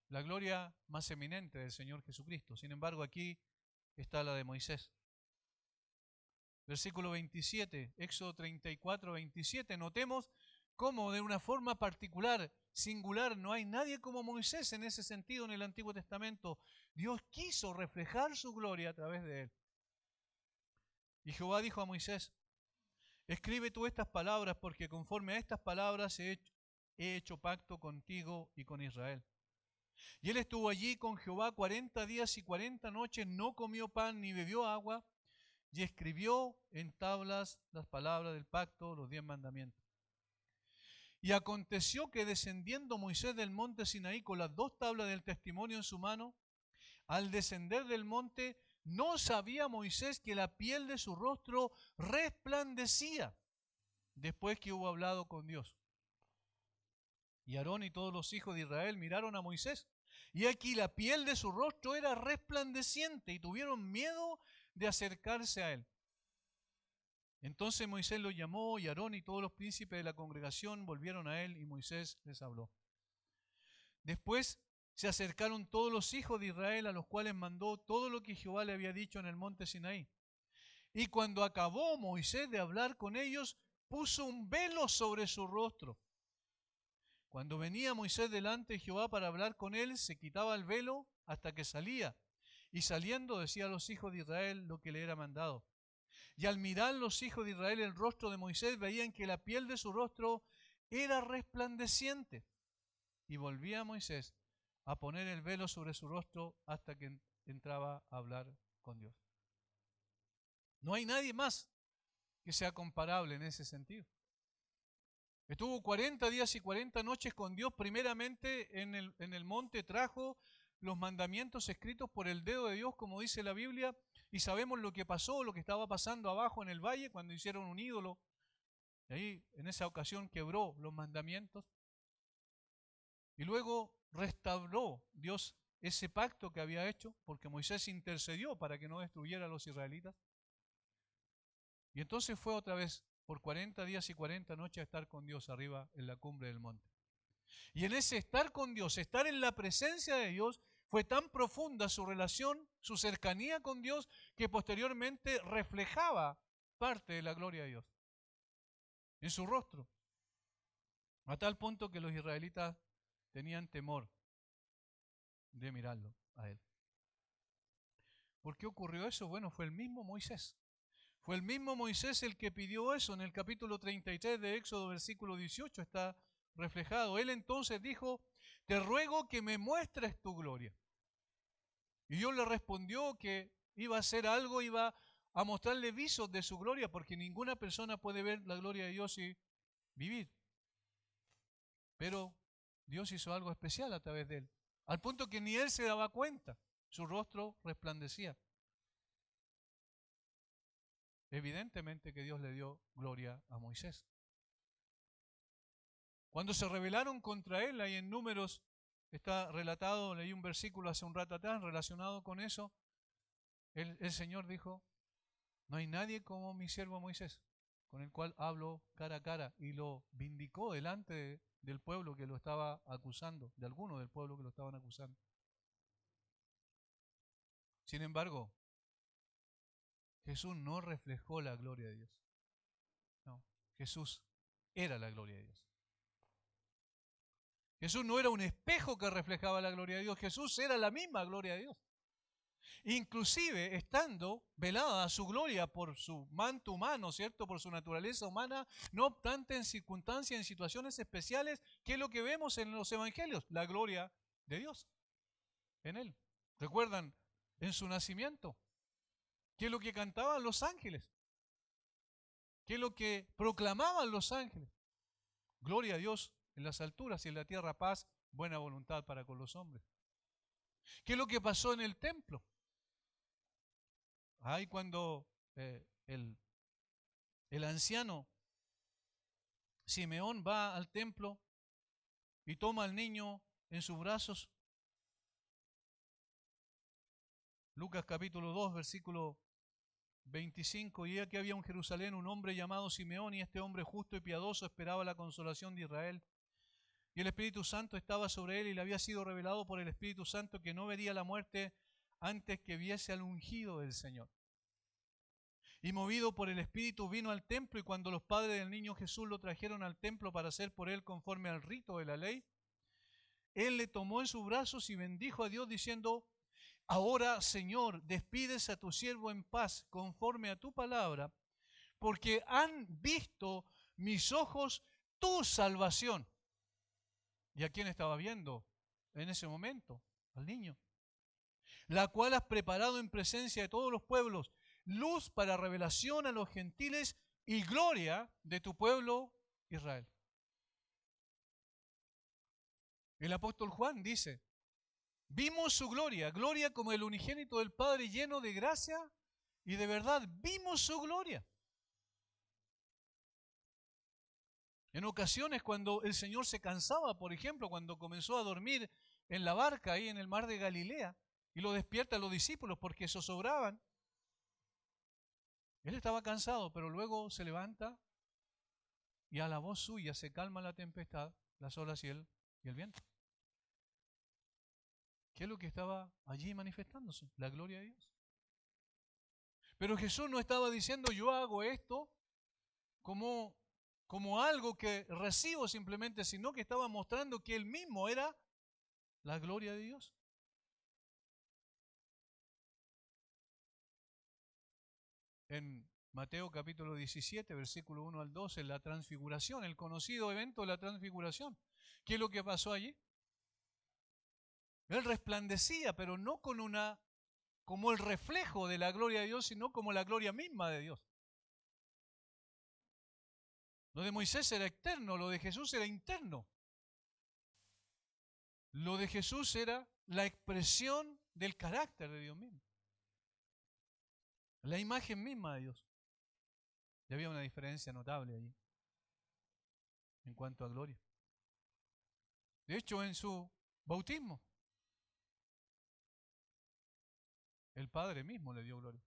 la gloria más eminente del Señor Jesucristo. Sin embargo, aquí está la de Moisés. Versículo 27, Éxodo 34, 27. Notemos cómo de una forma particular, singular, no hay nadie como Moisés en ese sentido en el Antiguo Testamento. Dios quiso reflejar su gloria a través de él. Y Jehová dijo a Moisés: escribe tú estas palabras, porque conforme a estas palabras he he hecho pacto contigo y con Israel. Y él estuvo allí con Jehová 40 días y 40 noches, no comió pan ni bebió agua, y escribió en tablas las palabras del pacto, los 10 mandamientos. Y aconteció que descendiendo Moisés del monte Sinaí con las 2 tablas del testimonio en su mano, al descender del monte, no sabía Moisés que la piel de su rostro resplandecía después que hubo hablado con Dios. Y Aarón y todos los hijos de Israel miraron a Moisés, y aquí la piel de su rostro era resplandeciente, y tuvieron miedo de acercarse a él. Entonces Moisés lo llamó, y Aarón y todos los príncipes de la congregación volvieron a él, y Moisés les habló. Después se acercaron todos los hijos de Israel, a los cuales mandó todo lo que Jehová le había dicho en el monte Sinaí. Y cuando acabó Moisés de hablar con ellos, puso un velo sobre su rostro. Cuando venía Moisés delante de Jehová para hablar con él, se quitaba el velo hasta que salía. Y saliendo decía a los hijos de Israel lo que le era mandado. Y al mirar los hijos de Israel el rostro de Moisés, veían que la piel de su rostro era resplandeciente. Y volvía Moisés a poner el velo sobre su rostro hasta que entraba a hablar con Dios. No hay nadie más que sea comparable en ese sentido. Estuvo 40 días y 40 noches con Dios. Primeramente en el monte trajo los mandamientos escritos por el dedo de Dios, como dice la Biblia, y sabemos lo que pasó, lo que estaba pasando abajo en el valle cuando hicieron un ídolo. Y ahí en esa ocasión quebró los mandamientos. Y luego restauró Dios ese pacto que había hecho, porque Moisés intercedió para que no destruyera a los israelitas. Y entonces fue otra vez por 40 días y 40 noches a estar con Dios arriba en la cumbre del monte. Y en ese estar con Dios, estar en la presencia de Dios, fue tan profunda su relación, su cercanía con Dios, que posteriormente reflejaba parte de la gloria de Dios en su rostro, a tal punto que los israelitas tenían temor de mirarlo a él. ¿Por qué ocurrió eso? Bueno, fue el mismo Moisés. Fue el mismo Moisés el que pidió eso. En el capítulo 33 de Éxodo, versículo 18, está reflejado. Él entonces dijo: te ruego que me muestres tu gloria. Y Dios le respondió que iba a hacer algo, iba a mostrarle visos de su gloria, porque ninguna persona puede ver la gloria de Dios y vivir. Pero Dios hizo algo especial a través de él, al punto que ni él se daba cuenta. Su rostro resplandecía. Evidentemente que Dios le dio gloria a Moisés. Cuando se rebelaron contra él, ahí en Números está relatado, leí un versículo hace un rato atrás relacionado con eso, el Señor dijo: no hay nadie como mi siervo Moisés, con el cual hablo cara a cara, y lo vindicó delante del pueblo que lo estaba acusando, de algunos del pueblo que lo estaban acusando. Sin embargo, Jesús no reflejó la gloria de Dios. No, Jesús era la gloria de Dios. Jesús no era un espejo que reflejaba la gloria de Dios, Jesús era la misma gloria de Dios. Inclusive estando velada su gloria por su manto humano, ¿cierto? Por su naturaleza humana, no obstante en circunstancias, en situaciones especiales, ¿qué es lo que vemos en los evangelios? La gloria de Dios en él. ¿Recuerdan en su nacimiento? ¿Qué es lo que cantaban los ángeles? ¿Qué es lo que proclamaban los ángeles? Gloria a Dios en las alturas y en la tierra paz, buena voluntad para con los hombres. ¿Qué es lo que pasó en el templo? Ahí cuando el anciano Simeón va al templo y toma al niño en sus brazos. Lucas capítulo 2, versículo 25. Y aquí había en Jerusalén un hombre llamado Simeón, y este hombre justo y piadoso esperaba la consolación de Israel. Y el Espíritu Santo estaba sobre él, y le había sido revelado por el Espíritu Santo que no vería la muerte antes que viese al ungido del Señor. Y movido por el Espíritu vino al templo, y cuando los padres del niño Jesús lo trajeron al templo para hacer por él conforme al rito de la ley, él le tomó en sus brazos y bendijo a Dios diciendo: ahora, Señor, despides a tu siervo en paz conforme a tu palabra, porque han visto mis ojos tu salvación, ¿Y a quién estaba viendo en ese momento? Al niño. La cual has preparado en presencia de todos los pueblos, luz para revelación a los gentiles y gloria de tu pueblo Israel. El apóstol Juan dice, vimos su gloria, gloria como el unigénito del Padre lleno de gracia y de verdad. Vimos su gloria. En ocasiones cuando el Señor se cansaba, por ejemplo, cuando comenzó a dormir en la barca ahí en el mar de Galilea y lo despierta a los discípulos porque zozobraban, Él estaba cansado, pero luego se levanta y a la voz suya se calma la tempestad, las olas y el viento. ¿Qué es lo que estaba allí manifestándose? La gloria de Dios. Pero Jesús no estaba diciendo yo hago esto como algo que recibo simplemente, sino que estaba mostrando que Él mismo era la gloria de Dios. En Mateo capítulo 17, versículo 1 al 12, la transfiguración, el conocido evento de la transfiguración. ¿Qué es lo que pasó allí? Él resplandecía, pero no como el reflejo de la gloria de Dios, sino como la gloria misma de Dios. Lo de Moisés era externo, lo de Jesús era interno. Lo de Jesús era la expresión del carácter de Dios mismo. La imagen misma de Dios. Y había una diferencia notable allí en cuanto a gloria. De hecho, en su bautismo, el Padre mismo le dio gloria.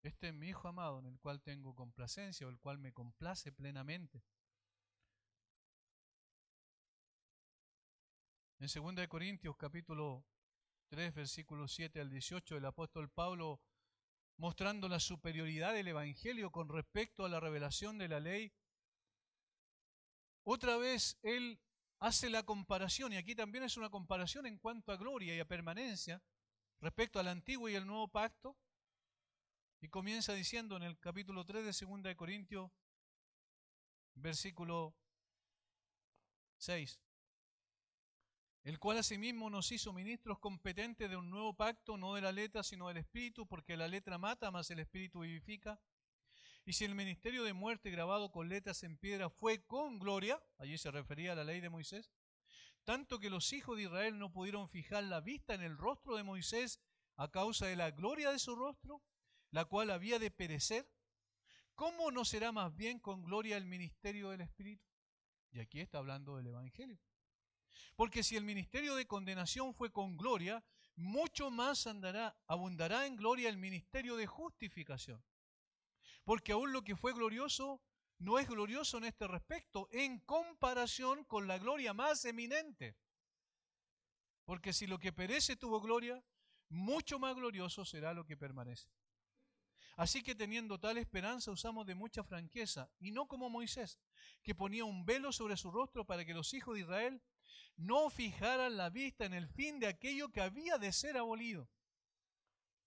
Este es mi Hijo amado en el cual tengo complacencia o el cual me complace plenamente. En 2 Corintios capítulo 3, versículos 7 al 18, el apóstol Pablo, mostrando la superioridad del Evangelio con respecto a la revelación de la ley, otra vez él hace la comparación, y aquí también es una comparación en cuanto a gloria y a permanencia, respecto al antiguo y el nuevo pacto, y comienza diciendo en el capítulo 3 de 2 Corintios, versículo 6, el cual asimismo nos hizo ministros competentes de un nuevo pacto, no de la letra, sino del Espíritu, porque la letra mata, mas el Espíritu vivifica. Y si el ministerio de muerte grabado con letras en piedra fue con gloria, allí se refería a la ley de Moisés, tanto que los hijos de Israel no pudieron fijar la vista en el rostro de Moisés a causa de la gloria de su rostro, la cual había de perecer, ¿cómo no será más bien con gloria el ministerio del Espíritu? Y aquí está hablando del Evangelio. Porque si el ministerio de condenación fue con gloria, mucho más abundará en gloria el ministerio de justificación. Porque aún lo que fue glorioso no es glorioso en este respecto, en comparación con la gloria más eminente. Porque si lo que perece tuvo gloria, mucho más glorioso será lo que permanece. Así que teniendo tal esperanza usamos de mucha franqueza, y no como Moisés, que ponía un velo sobre su rostro para que los hijos de Israel no fijaran la vista en el fin de aquello que había de ser abolido.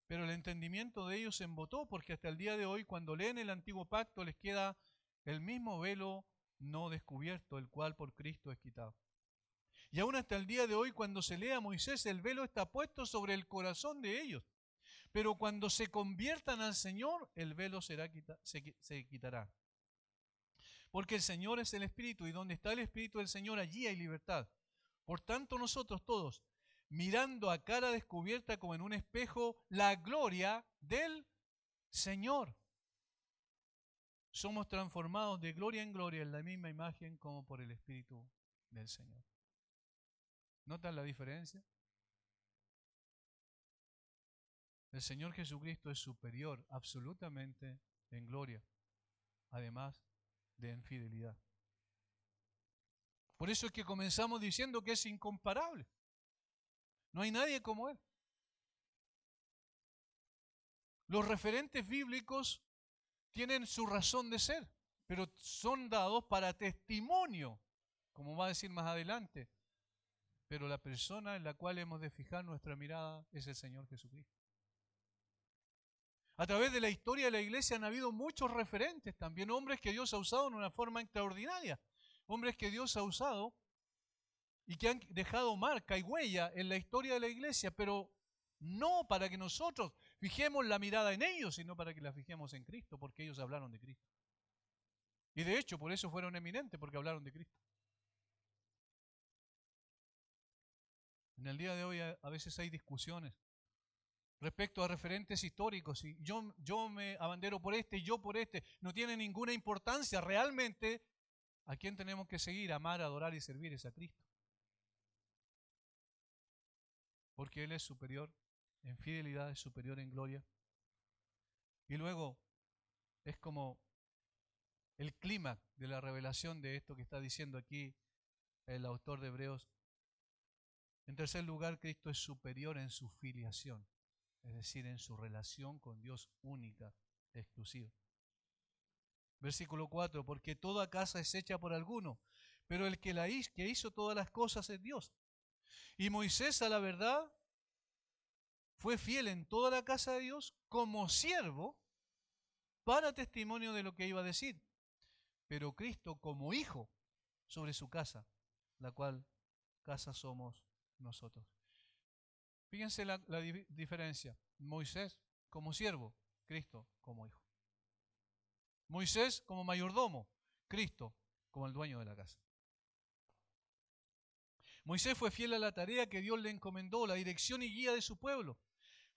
Pero el entendimiento de ellos se embotó, porque hasta el día de hoy, cuando leen el antiguo pacto, les queda el mismo velo no descubierto, el cual por Cristo es quitado. Y aún hasta el día de hoy, cuando se lee a Moisés, el velo está puesto sobre el corazón de ellos. Pero cuando se conviertan al Señor, el velo se quitará. Porque el Señor es el Espíritu, y donde está el Espíritu del Señor, allí hay libertad. Por tanto, nosotros todos, mirando a cara descubierta como en un espejo la gloria del Señor, somos transformados de gloria en gloria en la misma imagen como por el Espíritu del Señor. ¿Notan la diferencia? El Señor Jesucristo es superior absolutamente en gloria, además de en fidelidad. Por eso es que comenzamos diciendo que es incomparable. No hay nadie como Él. Los referentes bíblicos tienen su razón de ser, pero son dados para testimonio, como va a decir más adelante. Pero la persona en la cual hemos de fijar nuestra mirada es el Señor Jesucristo. A través de la historia de la iglesia han habido muchos referentes, también hombres que Dios ha usado en una forma extraordinaria, hombres que Dios ha usado y que han dejado marca y huella en la historia de la iglesia, pero no para que nosotros fijemos la mirada en ellos, sino para que la fijemos en Cristo, porque ellos hablaron de Cristo. Y de hecho, por eso fueron eminentes, porque hablaron de Cristo. En el día de hoy a veces hay discusiones respecto a referentes históricos, y yo me abandero por este y yo por este. No tiene ninguna importancia. Realmente, ¿a quién tenemos que seguir, amar, adorar y servir? Es a Cristo. Porque Él es superior en fidelidad, es superior en gloria. Y luego es como el clímax de la revelación de esto que está diciendo aquí el autor de Hebreos. En tercer lugar, Cristo es superior en su filiación, es decir, en su relación con Dios única, exclusiva. Versículo 4, porque toda casa es hecha por alguno, pero el que hizo todas las cosas es Dios. Y Moisés, a la verdad, fue fiel en toda la casa de Dios como siervo para testimonio de lo que iba a decir. Pero Cristo como hijo sobre su casa, la cual casa somos nosotros. Fíjense la diferencia. Moisés como siervo, Cristo como hijo. Moisés como mayordomo, Cristo como el dueño de la casa. Moisés fue fiel a la tarea que Dios le encomendó, la dirección y guía de su pueblo.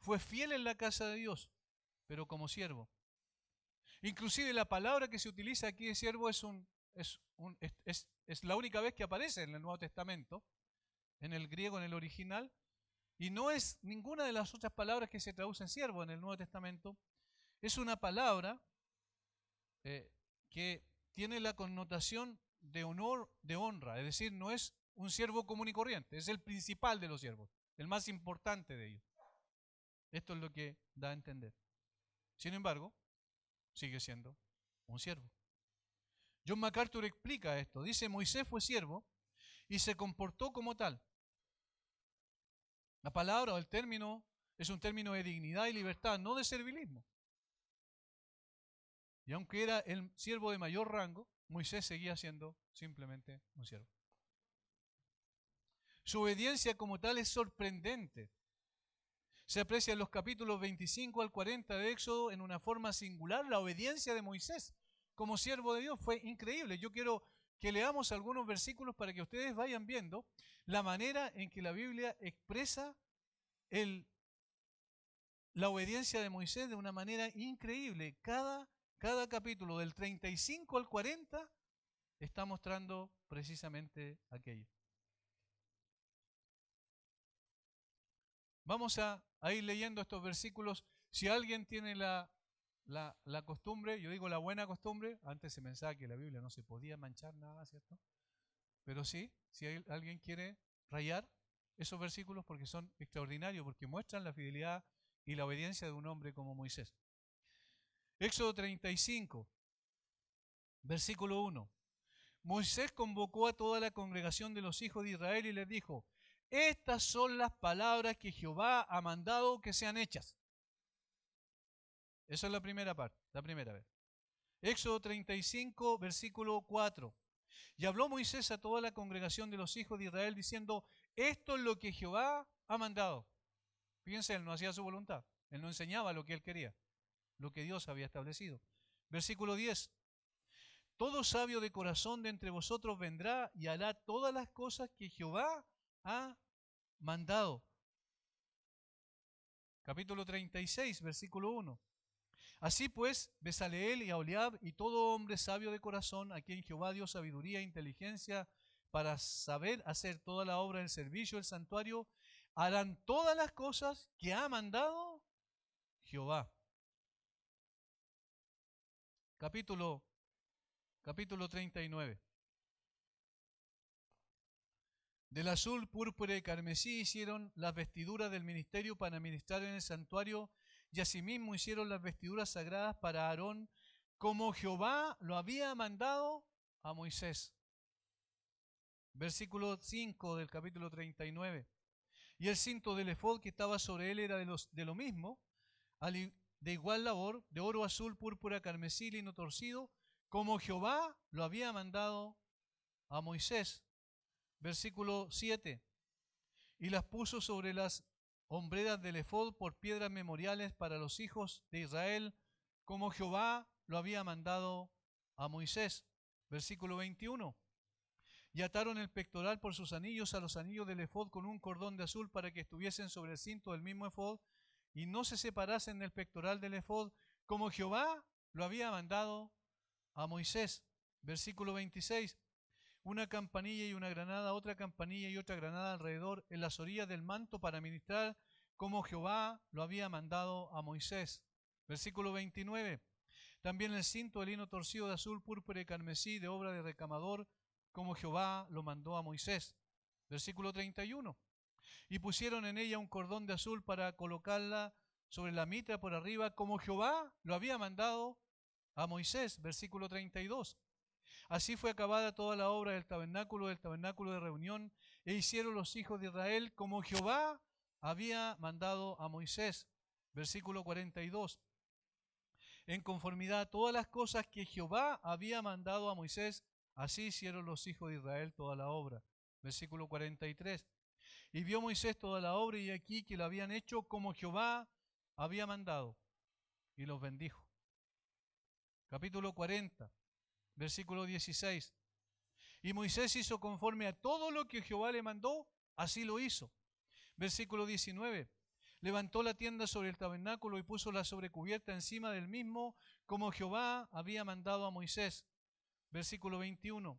Fue fiel en la casa de Dios, pero como siervo. Inclusive la palabra que se utiliza aquí de siervo es la única vez que aparece en el Nuevo Testamento, en el griego, en el original, y no es ninguna de las otras palabras que se traducen siervo en el Nuevo Testamento. Es una palabra que tiene la connotación de honor, de honra, es decir, no es un siervo común y corriente, es el principal de los siervos, el más importante de ellos. Esto es lo que da a entender. Sin embargo, sigue siendo un siervo. John MacArthur explica esto. Dice, Moisés fue siervo y se comportó como tal. La palabra o el término es un término de dignidad y libertad, no de servilismo. Y aunque era el siervo de mayor rango, Moisés seguía siendo simplemente un siervo. Su obediencia como tal es sorprendente. Se aprecia en los capítulos 25 al 40 de Éxodo en una forma singular. La obediencia de Moisés como siervo de Dios fue increíble. Yo quiero que leamos algunos versículos para que ustedes vayan viendo la manera en que la Biblia expresa la obediencia de Moisés de una manera increíble. Cada capítulo del 35 al 40 está mostrando precisamente aquello. Vamos a ir leyendo estos versículos. Si alguien tiene la costumbre, yo digo la buena costumbre, antes se pensaba que la Biblia no se podía manchar nada, ¿cierto? Pero sí, si alguien quiere rayar esos versículos porque son extraordinarios, porque muestran la fidelidad y la obediencia de un hombre como Moisés. Éxodo 35, versículo 1. Moisés convocó a toda la congregación de los hijos de Israel y les dijo, estas son las palabras que Jehová ha mandado que sean hechas. Esa es la primera parte, la primera vez. Éxodo 35, versículo 4. Y habló Moisés a toda la congregación de los hijos de Israel diciendo, esto es lo que Jehová ha mandado. Fíjense, él no hacía su voluntad, él no enseñaba lo que él quería, lo que Dios había establecido. Versículo 10. Todo sabio de corazón de entre vosotros vendrá y hará todas las cosas que Jehová ha mandado. Capítulo 36, versículo 1. Así pues, Besaleel y Aholiab y todo hombre sabio de corazón, a quien Jehová dio sabiduría e inteligencia para saber hacer toda la obra del servicio del santuario, harán todas las cosas que ha mandado Jehová. Capítulo 39. Del azul, púrpura y carmesí hicieron las vestiduras del ministerio para ministrar en el santuario, y asimismo hicieron las vestiduras sagradas para Aarón, como Jehová lo había mandado a Moisés. Versículo 5 del capítulo 39. Y el cinto del efod que estaba sobre él era de lo mismo, de igual labor, de oro azul, púrpura, carmesí, lino torcido, como Jehová lo había mandado a Moisés. Versículo 7. Y las puso sobre las hombreras del efod por piedras memoriales para los hijos de Israel, como Jehová lo había mandado a Moisés. Versículo 21. Y ataron el pectoral por sus anillos a los anillos del efod con un cordón de azul para que estuviesen sobre el cinto del mismo efod y no se separasen del pectoral del efod, como Jehová lo había mandado a Moisés. Versículo 26. Una campanilla y una granada, otra campanilla y otra granada alrededor en las orillas del manto para ministrar, como Jehová lo había mandado a Moisés. Versículo 29. También el cinto de lino torcido de azul, púrpura y carmesí, de obra de recamador, como Jehová lo mandó a Moisés. Versículo 31. Y pusieron en ella un cordón de azul para colocarla sobre la mitra por arriba, como Jehová lo había mandado a Moisés. Versículo 32. Así fue acabada toda la obra del tabernáculo de reunión, e hicieron los hijos de Israel como Jehová había mandado a Moisés. Versículo 42. En conformidad a todas las cosas que Jehová había mandado a Moisés, así hicieron los hijos de Israel toda la obra. Versículo 43. Y vio Moisés toda la obra, y aquí que lo habían hecho como Jehová había mandado, y los bendijo. Capítulo 40, versículo 16. Y Moisés hizo conforme a todo lo que Jehová le mandó, así lo hizo. Versículo 19. Levantó la tienda sobre el tabernáculo y puso la sobrecubierta encima del mismo, como Jehová había mandado a Moisés. Versículo 21.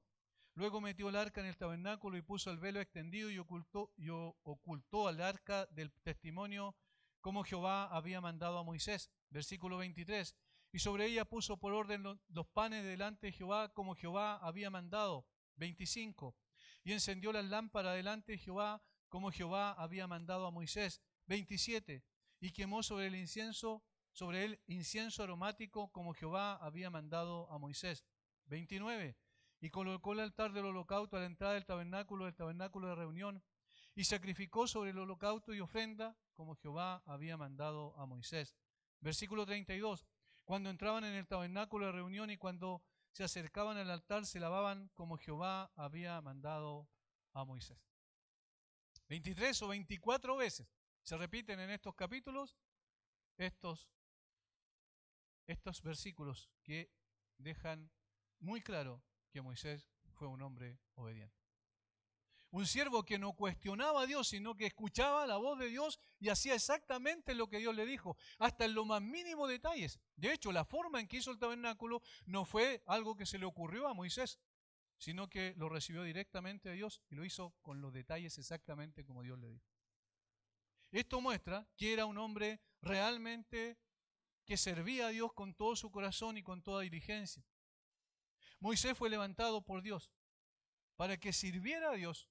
Luego metió el arca en el tabernáculo y puso el velo extendido y ocultó al arca del testimonio, como Jehová había mandado a Moisés. Versículo 23. Y sobre ella puso por orden los panes delante de Jehová, como Jehová había mandado. 25. Y encendió las lámparas delante de Jehová, como Jehová había mandado a Moisés. 27. Y quemó sobre él incienso aromático, como Jehová había mandado a Moisés. 29. Y colocó el altar del holocausto a la entrada del tabernáculo de reunión, y sacrificó sobre el holocausto y ofrenda, como Jehová había mandado a Moisés. Versículo 32. Cuando entraban en el tabernáculo de reunión y cuando se acercaban al altar, se lavaban como Jehová había mandado a Moisés. 23 o 24 veces se repiten en estos capítulos estos versículos que dejan muy claro que Moisés fue un hombre obediente. Un siervo que no cuestionaba a Dios, sino que escuchaba la voz de Dios y hacía exactamente lo que Dios le dijo, hasta en los más mínimos detalles. De hecho, la forma en que hizo el tabernáculo no fue algo que se le ocurrió a Moisés, sino que lo recibió directamente de Dios y lo hizo con los detalles exactamente como Dios le dijo. Esto muestra que era un hombre realmente que servía a Dios con todo su corazón y con toda diligencia. Moisés fue levantado por Dios para que sirviera a Dios,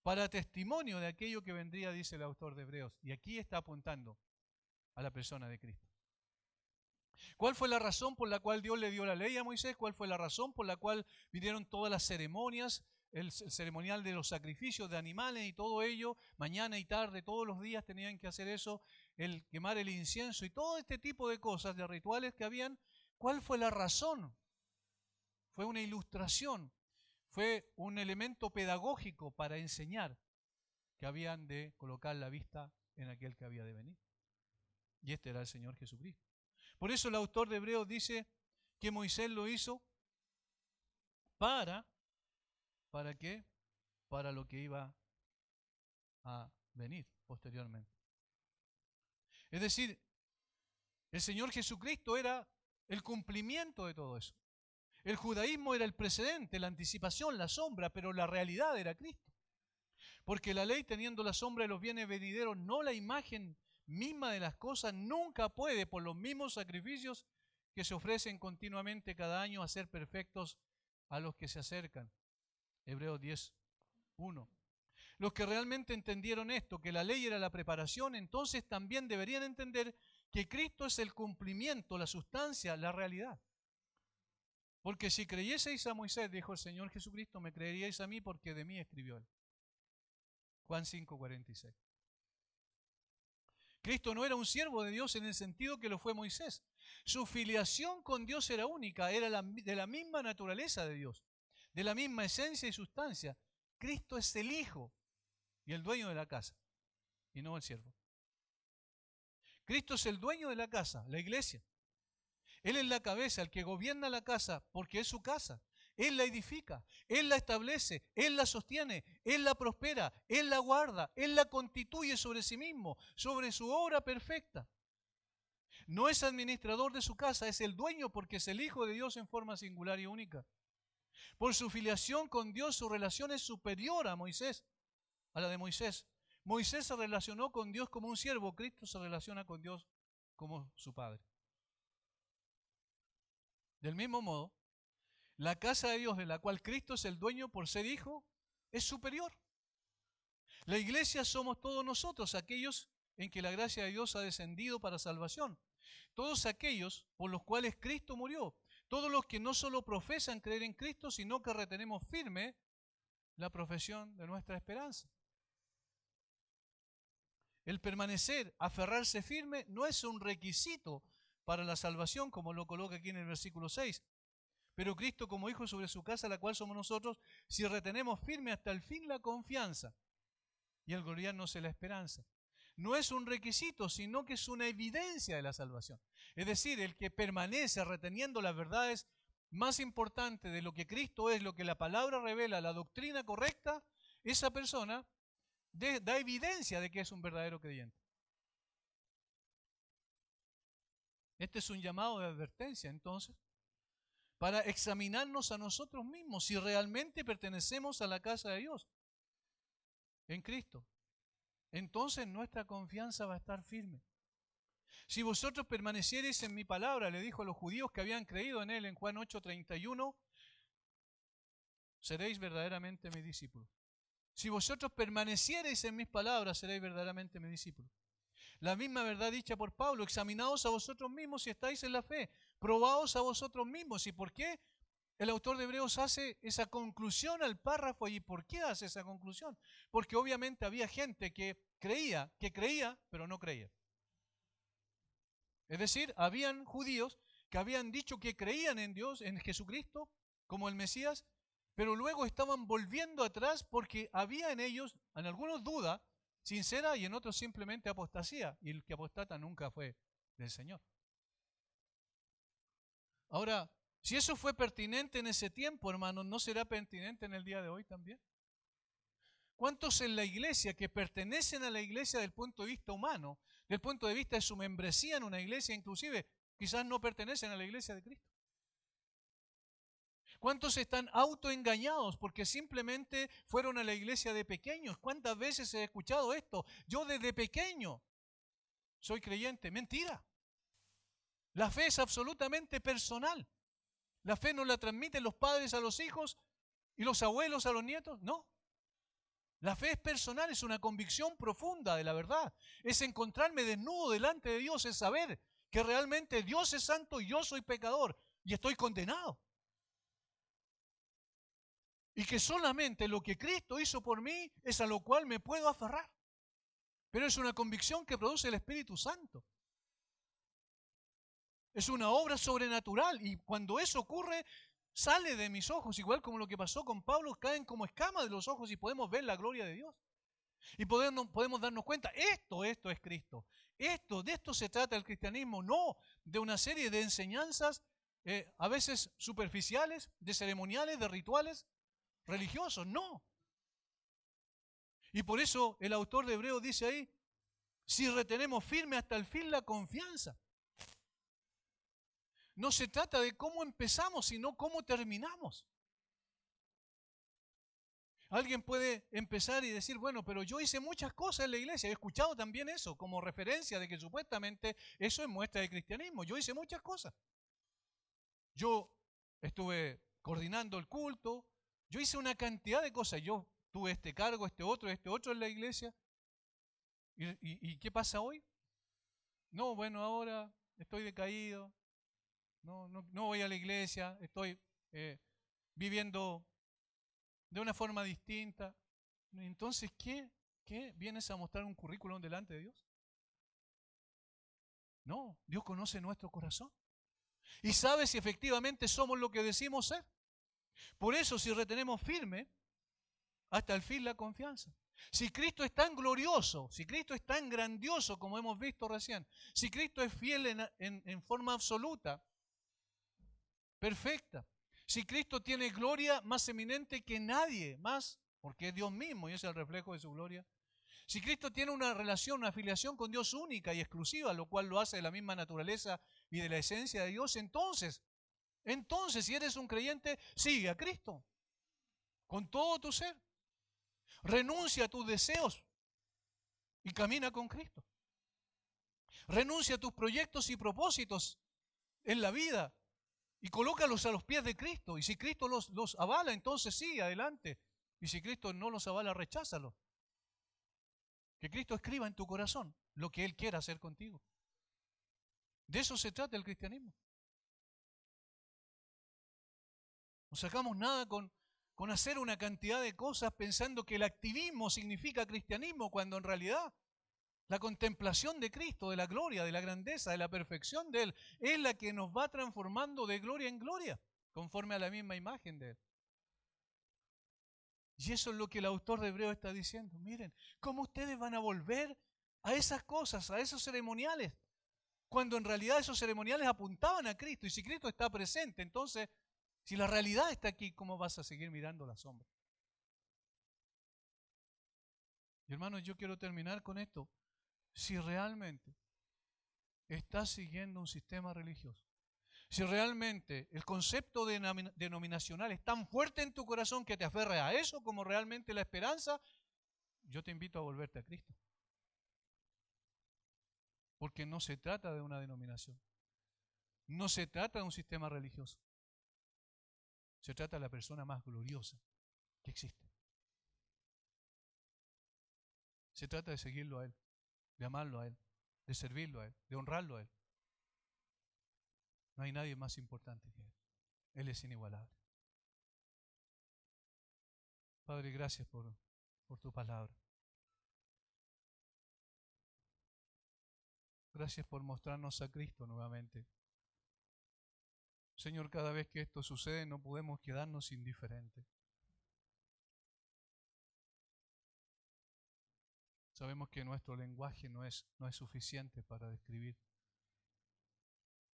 para testimonio de aquello que vendría, dice el autor de Hebreos. Y aquí está apuntando a la persona de Cristo. ¿Cuál fue la razón por la cual Dios le dio la ley a Moisés? ¿Cuál fue la razón por la cual vinieron todas las ceremonias, el ceremonial de los sacrificios de animales y todo ello? Mañana y tarde, todos los días tenían que hacer eso, el quemar el incienso y todo este tipo de cosas, de rituales que habían. ¿Cuál fue la razón? Fue una ilustración, fue un elemento pedagógico para enseñar que habían de colocar la vista en aquel que había de venir. Y este era el Señor Jesucristo. Por eso el autor de Hebreos dice que Moisés lo hizo ¿para qué? Para lo que iba a venir posteriormente. Es decir, el Señor Jesucristo era el cumplimiento de todo eso. El judaísmo era el precedente, la anticipación, la sombra, pero la realidad era Cristo. Porque la ley, teniendo la sombra de los bienes venideros, no la imagen misma de las cosas, nunca puede, por los mismos sacrificios que se ofrecen continuamente cada año, hacer perfectos a los que se acercan. Hebreos 10:1. Los que realmente entendieron esto, que la ley era la preparación, entonces también deberían entender que Cristo es el cumplimiento, la sustancia, la realidad. Porque si creyeseis a Moisés, dijo el Señor Jesucristo, me creeríais a mí porque de mí escribió él. Juan 5:46. Cristo no era un siervo de Dios en el sentido que lo fue Moisés. Su filiación con Dios era única, era de la misma naturaleza de Dios, de la misma esencia y sustancia. Cristo es el Hijo y el dueño de la casa, y no el siervo. Cristo es el dueño de la casa, la iglesia. Él es la cabeza, el que gobierna la casa, porque es su casa. Él la edifica, Él la establece, Él la sostiene, Él la prospera, Él la guarda, Él la constituye sobre sí mismo, sobre su obra perfecta. No es administrador de su casa, es el dueño porque es el Hijo de Dios en forma singular y única. Por su filiación con Dios, su relación es superior a Moisés, a la de Moisés. Moisés se relacionó con Dios como un siervo, Cristo se relaciona con Dios como su Padre. Del mismo modo, la casa de Dios de la cual Cristo es el dueño por ser hijo es superior. La iglesia somos todos nosotros, aquellos en que la gracia de Dios ha descendido para salvación. Todos aquellos por los cuales Cristo murió. Todos los que no solo profesan creer en Cristo, sino que retenemos firme la profesión de nuestra esperanza. El permanecer, aferrarse firme, no es un requisito para la salvación, como lo coloca aquí en el versículo 6. Pero Cristo como Hijo sobre su casa, la cual somos nosotros, si retenemos firme hasta el fin la confianza y el gloriarnos en la esperanza. No es un requisito, sino que es una evidencia de la salvación. Es decir, el que permanece reteniendo las verdades más importantes de lo que Cristo es, lo que la palabra revela, la doctrina correcta, esa persona da evidencia de que es un verdadero creyente. Este es un llamado de advertencia, entonces, para examinarnos a nosotros mismos si realmente pertenecemos a la casa de Dios en Cristo. Entonces nuestra confianza va a estar firme. Si vosotros permaneciereis en mi palabra, le dijo a los judíos que habían creído en él en Juan 8:31, seréis verdaderamente mis discípulos. Si vosotros permaneciereis en mis palabras, seréis verdaderamente mis discípulos. La misma verdad dicha por Pablo, examinaos a vosotros mismos si estáis en la fe, probaos a vosotros mismos. ¿Y por qué el autor de Hebreos hace esa conclusión al párrafo? ¿Y por qué hace esa conclusión? Porque obviamente había gente que creía, pero no creía. Es decir, habían judíos que habían dicho que creían en Dios, en Jesucristo, como el Mesías, pero luego estaban volviendo atrás porque había en ellos, en algunos, duda sincera y en otros simplemente apostasía. Y el que apostata nunca fue del Señor. Ahora, si eso fue pertinente en ese tiempo, hermanos, ¿no será pertinente en el día de hoy también? ¿Cuántos en la iglesia que pertenecen a la iglesia del punto de vista humano, del punto de vista de su membresía en una iglesia, inclusive quizás no pertenecen a la iglesia de Cristo? ¿Cuántos están autoengañados porque simplemente fueron a la iglesia de pequeños? ¿Cuántas veces he escuchado esto? Yo desde pequeño soy creyente. Mentira. La fe es absolutamente personal. La fe no la transmiten los padres a los hijos y los abuelos a los nietos. No. La fe es personal, es una convicción profunda de la verdad. Es encontrarme desnudo delante de Dios, es saber que realmente Dios es santo y yo soy pecador y estoy condenado. Y que solamente lo que Cristo hizo por mí es a lo cual me puedo aferrar. Pero es una convicción que produce el Espíritu Santo. Es una obra sobrenatural y cuando eso ocurre, sale de mis ojos, igual como lo que pasó con Pablo, caen como escamas de los ojos y podemos ver la gloria de Dios. Y podemos darnos cuenta, esto es Cristo. De esto se trata el cristianismo, no de una serie de enseñanzas a veces superficiales, de ceremoniales, de rituales religiosos, no. Y por eso el autor de Hebreos dice ahí, si retenemos firme hasta el fin la confianza. No se trata de cómo empezamos, sino cómo terminamos. Alguien puede empezar y decir, bueno, pero yo hice muchas cosas en la iglesia. He escuchado también eso como referencia de que supuestamente eso es muestra de cristianismo. Yo hice muchas cosas. Yo estuve coordinando el culto. Yo hice una cantidad de cosas. Yo tuve este cargo, este otro en la iglesia. ¿Y qué pasa hoy? No, bueno, ahora estoy decaído. No voy a la iglesia. Estoy viviendo de una forma distinta. Entonces, ¿qué? ¿Vienes a mostrar un currículum delante de Dios? No, Dios conoce nuestro corazón y sabe si efectivamente somos lo que decimos ser. Por eso, si retenemos firme hasta el fin la confianza. Si Cristo es tan glorioso, si Cristo es tan grandioso como hemos visto recién, si Cristo es fiel en forma absoluta, perfecta, si Cristo tiene gloria más eminente que nadie más, porque es Dios mismo y es el reflejo de su gloria, si Cristo tiene una relación, una afiliación con Dios única y exclusiva, lo cual lo hace de la misma naturaleza y de la esencia de Dios, entonces, si eres un creyente, sigue a Cristo con todo tu ser. Renuncia a tus deseos y camina con Cristo. Renuncia a tus proyectos y propósitos en la vida y colócalos a los pies de Cristo. Y si Cristo los avala, entonces sí, adelante. Y si Cristo no los avala, recházalos. Que Cristo escriba en tu corazón lo que Él quiera hacer contigo. De eso se trata el cristianismo. No sacamos nada con hacer una cantidad de cosas pensando que el activismo significa cristianismo, cuando en realidad la contemplación de Cristo, de la gloria, de la grandeza, de la perfección de Él, es la que nos va transformando de gloria en gloria, conforme a la misma imagen de Él. Y eso es lo que el autor de Hebreos está diciendo. Miren, ¿cómo ustedes van a volver a esas cosas, a esos ceremoniales? Cuando en realidad esos ceremoniales apuntaban a Cristo. Y si Cristo está presente, entonces, si la realidad está aquí, ¿cómo vas a seguir mirando la sombra? Y hermanos, yo quiero terminar con esto. Si realmente estás siguiendo un sistema religioso, si realmente el concepto denominacional es tan fuerte en tu corazón que te aferres a eso como realmente la esperanza, yo te invito a volverte a Cristo. Porque no se trata de una denominación. No se trata de un sistema religioso. Se trata de la persona más gloriosa que existe. Se trata de seguirlo a Él, de amarlo a Él, de servirlo a Él, de honrarlo a Él. No hay nadie más importante que Él. Él es inigualable. Padre, gracias por tu palabra. Gracias por mostrarnos a Cristo nuevamente. Señor, cada vez que esto sucede no podemos quedarnos indiferentes. Sabemos que nuestro lenguaje no es suficiente para describir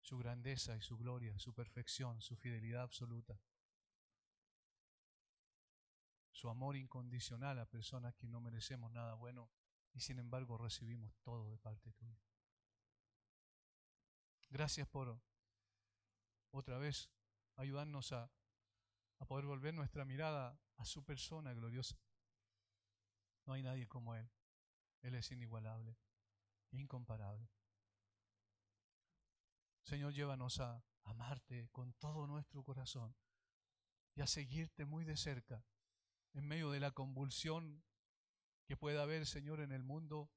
su grandeza y su gloria, su perfección, su fidelidad absoluta, su amor incondicional a personas que no merecemos nada bueno y sin embargo recibimos todo de parte tuya. Gracias por otra vez ayudarnos a poder volver nuestra mirada a su persona gloriosa. No hay nadie como Él. Él es inigualable, incomparable. Señor, llévanos a amarte con todo nuestro corazón y a seguirte muy de cerca en medio de la convulsión que pueda haber, Señor, en el mundo.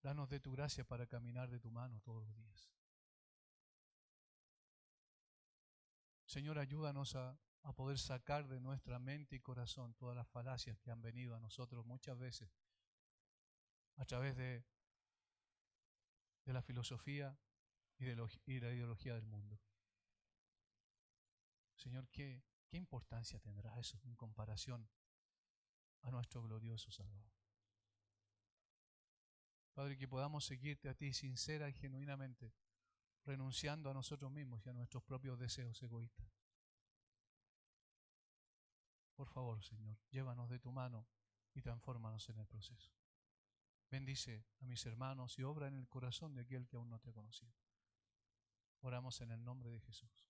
Danos de tu gracia para caminar de tu mano todos los días. Señor, ayúdanos a poder sacar de nuestra mente y corazón todas las falacias que han venido a nosotros muchas veces a través de la filosofía y de la ideología del mundo. Señor, ¿qué importancia tendrá eso en comparación a nuestro glorioso Salvador? Padre, que podamos seguirte a ti sincera y genuinamente, renunciando a nosotros mismos y a nuestros propios deseos egoístas. Por favor, Señor, llévanos de tu mano y transfórmanos en el proceso. Bendice a mis hermanos y obra en el corazón de aquel que aún no te ha conocido. Oramos en el nombre de Jesús.